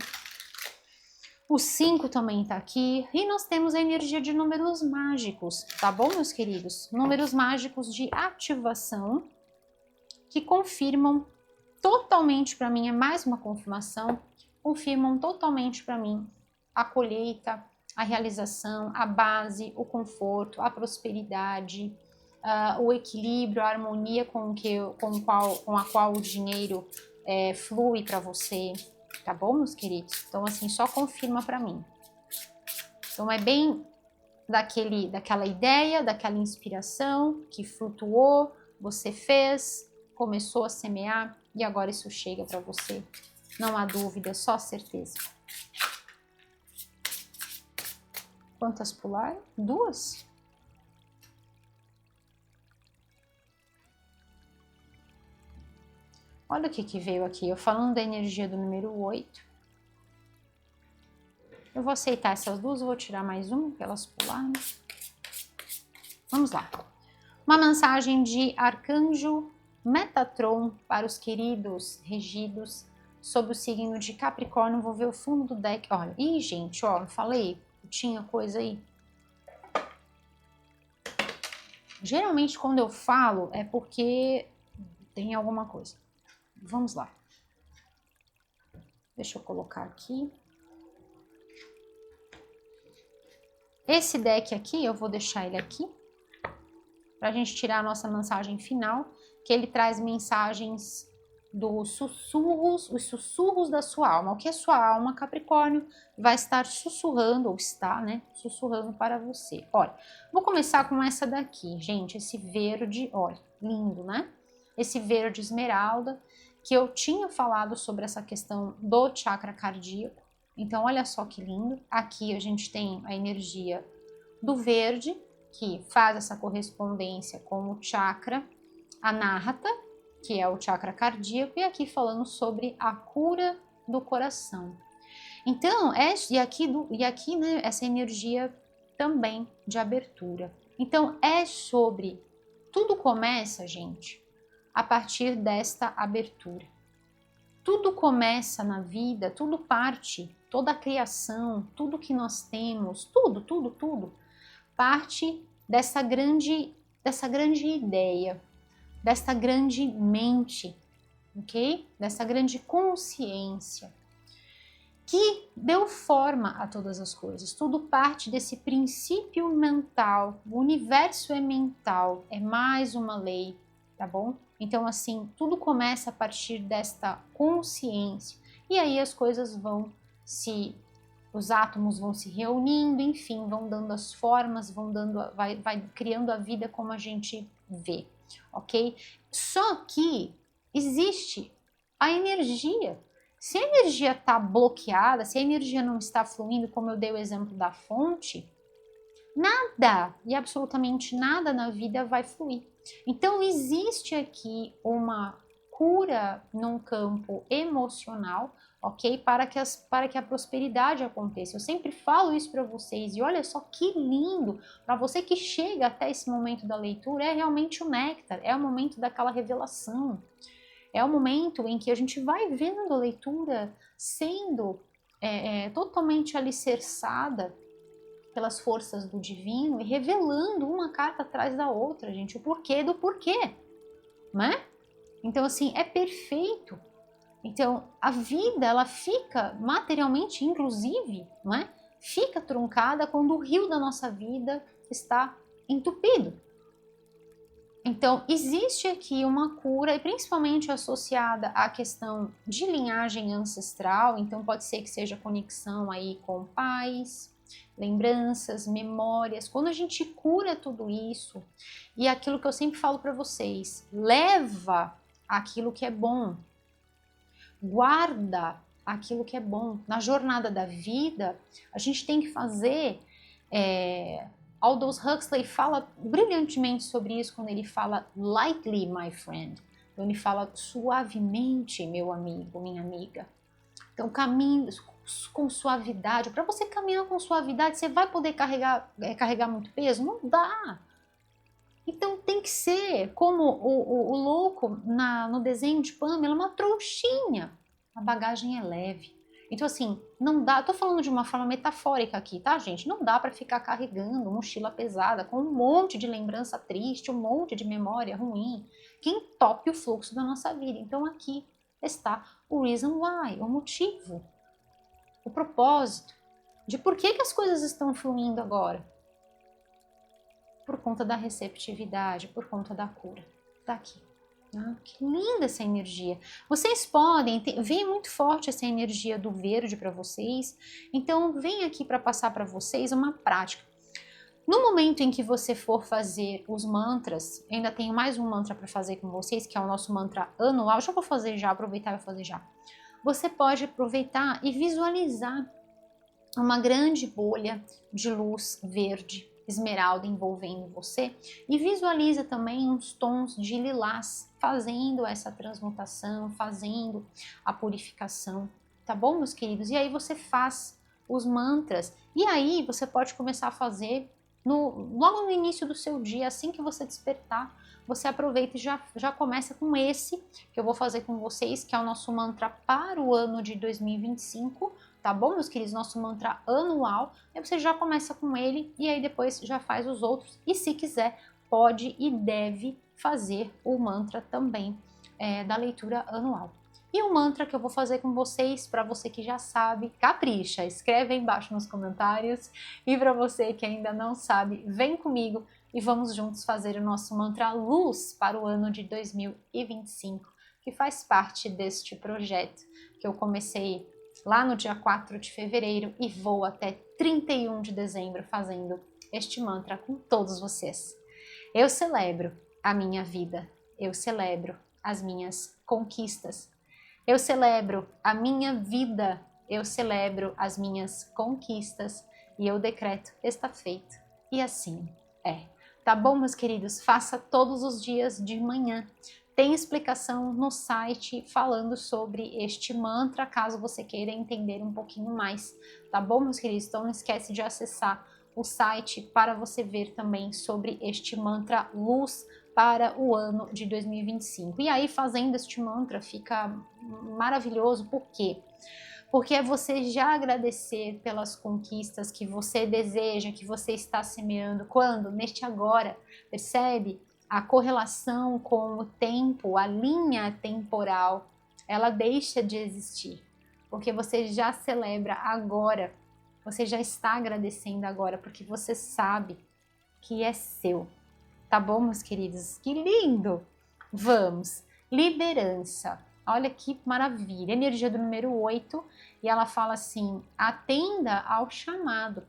O 5 também tá aqui. E nós temos a energia de números mágicos, tá bom, meus queridos? Números mágicos de ativação, que confirmam totalmente para mim, é mais uma confirmação, confirmam totalmente para mim a colheita, a realização, a base, o conforto, a prosperidade, o equilíbrio, a harmonia com a qual o dinheiro flui para você, tá bom, meus queridos? Então, assim, só confirma para mim. Então, é bem daquela ideia, daquela inspiração que flutuou, você fez, começou a semear e agora isso chega para você. Não há dúvida, só certeza. Quantas pularam? 2? Olha o que veio aqui. Eu falando da energia do número 8. Eu vou aceitar essas duas, vou tirar mais uma, porque elas pularam. Vamos lá. Uma mensagem de Arcanjo Metatron para os queridos regidos sob o signo de Capricórnio. Vou ver o fundo do deck. Olha, ih, gente, ó, eu falei, tinha coisa aí. Geralmente, quando eu falo, é porque tem alguma coisa. Vamos lá. Deixa eu colocar aqui. Esse deck aqui, eu vou deixar ele aqui, para a gente tirar a nossa mensagem final, que ele traz mensagens dos sussurros, os sussurros da sua alma. O que a sua alma, Capricórnio, vai estar sussurrando, ou está, né, sussurrando para você. Olha, vou começar com essa daqui, gente, esse verde, olha, lindo, né? Esse verde esmeralda, que eu tinha falado sobre essa questão do chakra cardíaco. Então, olha só que lindo. Aqui a gente tem a energia do verde, que faz essa correspondência com o chakra Anahata, que é o chakra cardíaco, e aqui falando sobre a cura do coração. Então, e aqui né, essa energia também de abertura. Então, é sobre... Tudo começa, gente, a partir desta abertura. Tudo começa na vida, tudo parte, toda a criação, tudo que nós temos, tudo, parte dessa grande ideia, desta grande mente, ok? Dessa grande consciência que deu forma a todas as coisas. Tudo parte desse princípio mental. O universo é mental, é mais uma lei, tá bom? Então, assim, tudo começa a partir desta consciência. E aí as coisas os átomos vão se reunindo, enfim, vão dando as formas, vai criando a vida como a gente vê, ok? Só que existe a energia. Se a energia está bloqueada, se a energia não está fluindo, como eu dei o exemplo da fonte, nada e absolutamente nada na vida vai fluir. Então existe aqui uma cura num campo emocional, ok? Para que a prosperidade aconteça. Eu sempre falo isso para vocês e olha só que lindo, para você que chega até esse momento da leitura, é realmente o néctar, é o momento daquela revelação. É o momento em que a gente vai vendo a leitura sendo totalmente alicerçada pelas forças do divino e revelando uma carta atrás da outra, gente, o porquê do porquê, né? Então, assim, é perfeito. Então, a vida, ela fica materialmente, inclusive, não é? Fica truncada quando o rio da nossa vida está entupido. Então, existe aqui uma cura, e principalmente associada à questão de linhagem ancestral, então pode ser que seja conexão aí com pais, lembranças, memórias. Quando a gente cura tudo isso, e aquilo que eu sempre falo para vocês, leva aquilo que é bom, guarda aquilo que é bom. Na jornada da vida, a gente tem que fazer... Aldous Huxley fala brilhantemente sobre isso quando ele fala lightly, my friend. Então ele fala suavemente, meu amigo, minha amiga. Então caminhe com suavidade. Para você caminhar com suavidade, você vai poder carregar muito peso? Não dá. Então tem que ser como o louco no desenho de Pamela, uma trouxinha. A bagagem é leve. Então, assim, não dá, tô falando de uma forma metafórica aqui, tá, gente? Não dá para ficar carregando mochila pesada com um monte de lembrança triste, um monte de memória ruim, que entope o fluxo da nossa vida. Então, aqui está o reason why, o motivo, o propósito de por que as coisas estão fluindo agora. Por conta da receptividade, por conta da cura. Tá aqui. Ah, que linda essa energia. Vocês podem, vem muito forte essa energia do verde para vocês, então vem aqui para passar para vocês uma prática. No momento em que você for fazer os mantras, ainda tenho mais um mantra para fazer com vocês, que é o nosso mantra anual, já vou fazer já, aproveitar e fazer já. Você pode aproveitar e visualizar uma grande bolha de luz verde esmeralda envolvendo você e visualiza também uns tons de lilás fazendo essa transmutação, fazendo a purificação, tá bom, meus queridos? E aí você faz os mantras e aí você pode começar a fazer logo no início do seu dia, assim que você despertar, você aproveita e já começa com esse que eu vou fazer com vocês, que é o nosso mantra para o ano de 2025, tá bom, meus queridos? Nosso mantra anual. Aí você já começa com ele e aí depois já faz os outros. E se quiser, pode e deve fazer o mantra também da leitura anual. E o mantra que eu vou fazer com vocês, para você que já sabe, capricha, escreve aí embaixo nos comentários. E para você que ainda não sabe, vem comigo e vamos juntos fazer o nosso mantra luz para o ano de 2025, que faz parte deste projeto que eu comecei lá no dia 4 de fevereiro e vou até 31 de dezembro fazendo este mantra com todos vocês. Eu celebro a minha vida, eu celebro as minhas conquistas, eu celebro a minha vida, eu celebro as minhas conquistas e eu decreto, está feito. E assim é. Tá bom, meus queridos? Faça todos os dias de manhã. Tem explicação no site falando sobre este mantra, caso você queira entender um pouquinho mais. Tá bom, meus queridos? Então não esquece de acessar o site para você ver também sobre este mantra luz para o ano de 2025. E aí, fazendo este mantra, fica maravilhoso. Por quê? Porque é você já agradecer pelas conquistas que você deseja, que você está semeando. Quando? Neste agora. Percebe? A correlação com o tempo, a linha temporal, ela deixa de existir. Porque você já celebra agora. Você já está agradecendo agora, porque você sabe que é seu. Tá bom, meus queridos? Que lindo! Vamos! Liderança. Olha que maravilha. Energia do número 8. E ela fala assim: atenda ao chamado.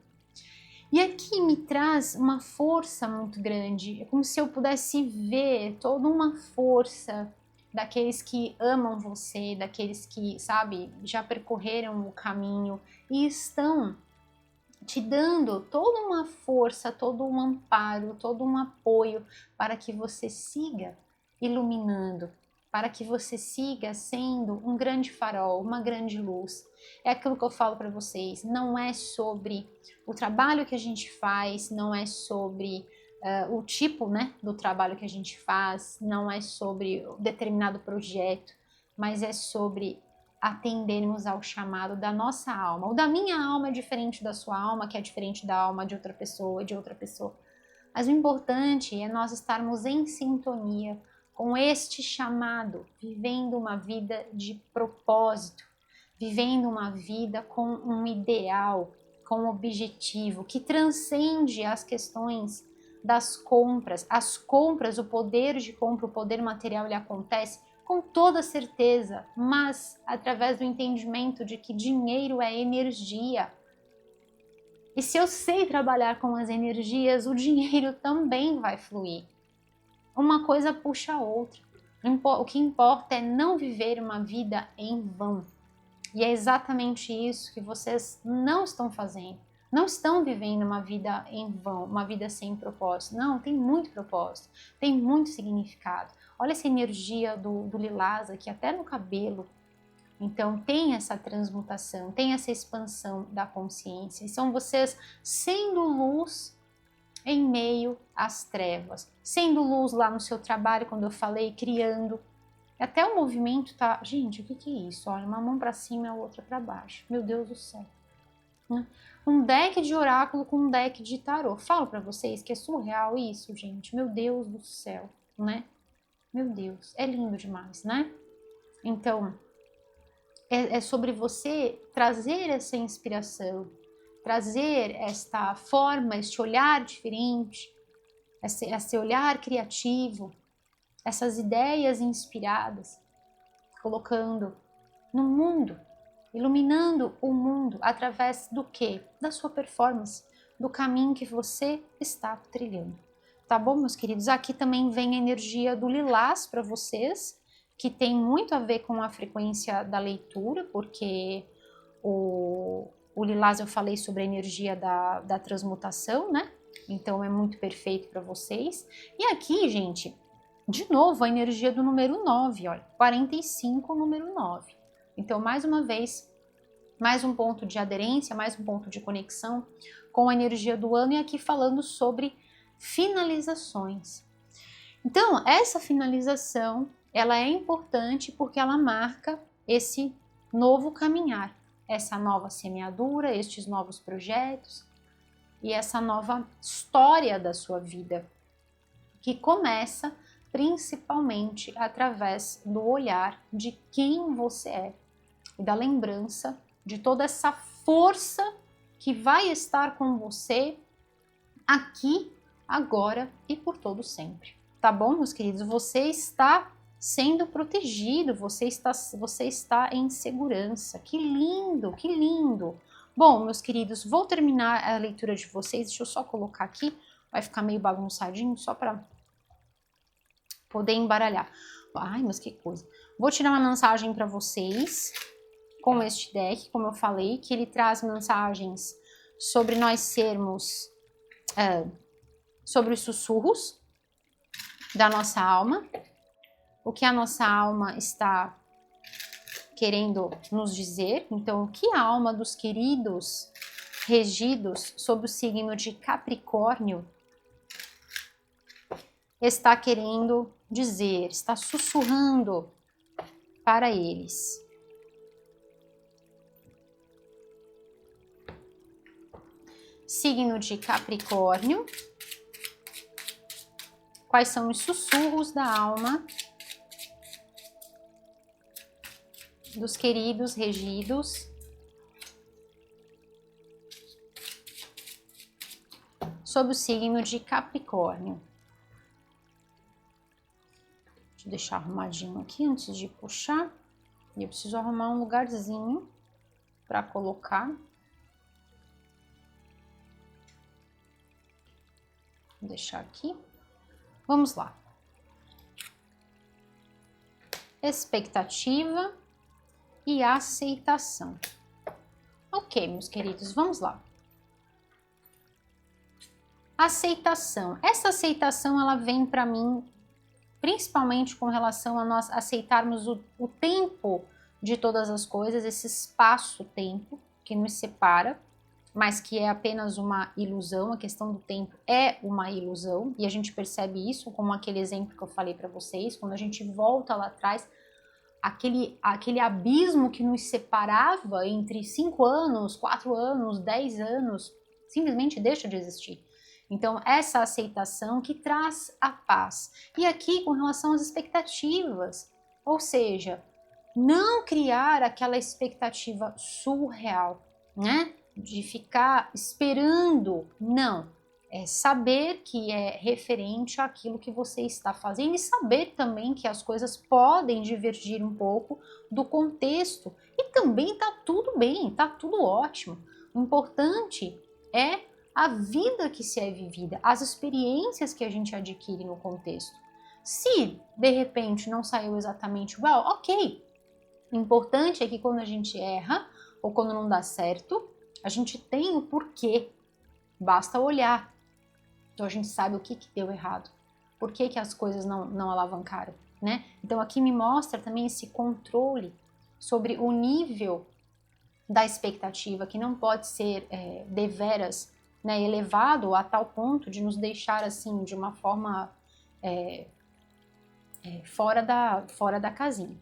E aqui me traz uma força muito grande. É como se eu pudesse ver toda uma força daqueles que amam você, daqueles que, sabe, já percorreram o caminho e estão te dando toda uma força, todo um amparo, todo um apoio para que você siga iluminando, para que você siga sendo um grande farol, uma grande luz. É aquilo que eu falo para vocês, não é sobre o trabalho que a gente faz, não é sobre o tipo, né, do trabalho que a gente faz, não é sobre determinado projeto, mas é sobre atendermos ao chamado da nossa alma. O da minha alma é diferente da sua alma, que é diferente da alma de outra pessoa e de outra pessoa. Mas o importante é nós estarmos em sintonia com este chamado, vivendo uma vida de propósito, vivendo uma vida com um ideal, com um objetivo que transcende as questões das compras. As compras, o poder de compra, o poder material, ele acontece com toda certeza, mas através do entendimento de que dinheiro é energia. E se eu sei trabalhar com as energias, o dinheiro também vai fluir. Uma coisa puxa a outra. O que importa é não viver uma vida em vão. E é exatamente isso que vocês não estão fazendo. Não estão vivendo uma vida em vão, uma vida sem propósito. Não, tem muito propósito, tem muito significado. Olha essa energia do lilás aqui, até no cabelo. Então tem essa transmutação, tem essa expansão da consciência. E são vocês sendo luz em meio às trevas. Sendo luz lá no seu trabalho, quando eu falei, criando. Até o movimento tá... Gente, o que é isso? Olha, uma mão para cima e a outra para baixo. Meu Deus do céu. Um deck de oráculo com um deck de tarô. Falo para vocês que é surreal isso, gente. Meu Deus do céu, né? Meu Deus, é lindo demais, né? Então, é sobre você trazer essa inspiração, trazer esta forma, este olhar diferente, esse olhar criativo, essas ideias inspiradas, colocando no mundo, iluminando o mundo através do quê? Da sua performance, do caminho que você está trilhando. Tá bom, meus queridos? Aqui também vem a energia do lilás para vocês, que tem muito a ver com a frequência da leitura, porque o lilás eu falei sobre a energia da transmutação, né? Então é muito perfeito para vocês. E aqui, gente, de novo a energia do número 9, olha, 45, número 9. Então, mais uma vez, mais um ponto de aderência, mais um ponto de conexão com a energia do ano e aqui falando sobre finalizações. Então, essa finalização, ela é importante porque ela marca esse novo caminhar, essa nova semeadura, estes novos projetos e essa nova história da sua vida, que começa principalmente através do olhar de quem você é e da lembrança de toda essa força que vai estar com você aqui, agora e por todo sempre. Tá bom, meus queridos? Você está sendo protegido, você está em segurança. Que lindo, que lindo! Bom, meus queridos, vou terminar a leitura de vocês. Deixa eu só colocar aqui, vai ficar meio bagunçadinho, só para poder embaralhar. Ai, mas que coisa. Vou tirar uma mensagem para vocês com este deck, como eu falei, que ele traz mensagens sobre nós sermos, sobre os sussurros da nossa alma, o que a nossa alma está querendo nos dizer. Então, o que a alma dos queridos regidos sob o signo de Capricórnio está querendo dizer, está sussurrando para eles. Signo de Capricórnio. Quais são os sussurros da alma dos queridos regidos sob o signo de Capricórnio? Deixa eu deixar arrumadinho aqui antes de puxar. E eu preciso arrumar um lugarzinho para colocar. Vou deixar aqui. Vamos lá. Expectativa e aceitação. Ok, meus queridos, vamos lá. Aceitação. Essa aceitação, ela vem para mim principalmente com relação a nós aceitarmos o tempo de todas as coisas, esse espaço-tempo que nos separa, mas que é apenas uma ilusão. A questão do tempo é uma ilusão, e a gente percebe isso como aquele exemplo que eu falei para vocês, quando a gente volta lá atrás, aquele abismo que nos separava entre 5 anos, 4 anos, 10 anos, simplesmente deixa de existir. Então, essa aceitação que traz a paz. E aqui, com relação às expectativas, ou seja, não criar aquela expectativa surreal, né? De ficar esperando, não. É saber que é referente àquilo que você está fazendo e saber também que as coisas podem divergir um pouco do contexto. E também tá tudo bem, tá tudo ótimo. O importante é a vida que se é vivida, as experiências que a gente adquire no contexto. Se, de repente, não saiu exatamente igual, ok. O importante é que quando a gente erra, ou quando não dá certo, a gente tem o porquê. Basta olhar. Então a gente sabe o que deu errado. Por que as coisas não alavancaram, né? Então aqui me mostra também esse controle sobre o nível da expectativa, que não pode ser deveras, né, elevado a tal ponto de nos deixar assim de uma forma fora da casinha.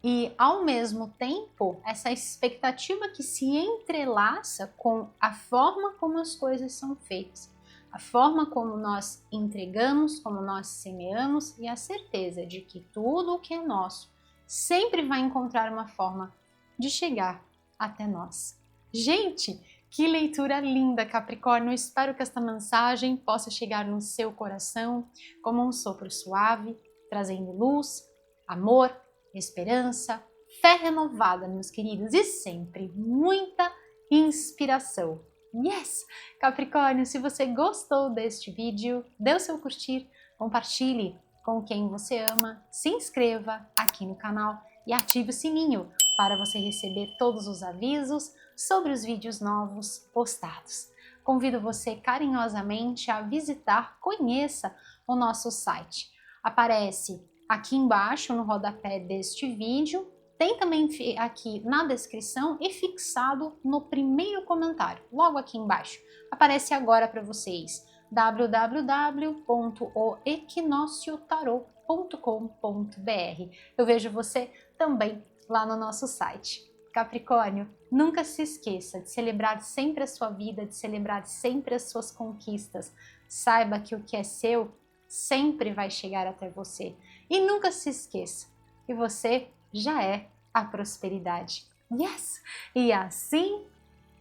E ao mesmo tempo, essa expectativa que se entrelaça com a forma como as coisas são feitas, a forma como nós entregamos, como nós semeamos, e a certeza de que tudo o que é nosso sempre vai encontrar uma forma de chegar até nós. Gente, que leitura linda, Capricórnio! Eu espero que esta mensagem possa chegar no seu coração como um sopro suave, trazendo luz, amor, esperança, fé renovada, meus queridos, e sempre muita inspiração. Yes! Capricórnio, se você gostou deste vídeo, dê o seu curtir, compartilhe com quem você ama, se inscreva aqui no canal e ative o sininho para você receber todos os avisos sobre os vídeos novos postados. Convido você carinhosamente a visitar, conheça o nosso site. Aparece aqui embaixo no rodapé deste vídeo, tem também aqui na descrição e fixado no primeiro comentário, logo aqui embaixo. Aparece agora para vocês www.equinociotarot.com.br. Eu vejo você também lá no nosso site. Capricórnio, nunca se esqueça de celebrar sempre a sua vida, de celebrar sempre as suas conquistas. Saiba que o que é seu sempre vai chegar até você. E nunca se esqueça que você já é a prosperidade. Yes! E assim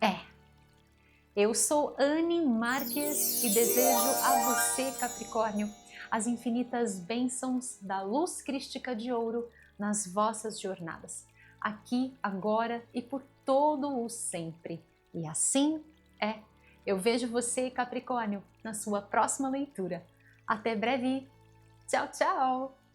é. Eu sou Anne Marques e desejo a você, Capricórnio, as infinitas bênçãos da luz crística de ouro nas vossas jornadas, aqui, agora e por todo o sempre. E assim é. Eu vejo você, Capricórnio, na sua próxima leitura. Até breve. Tchau, tchau!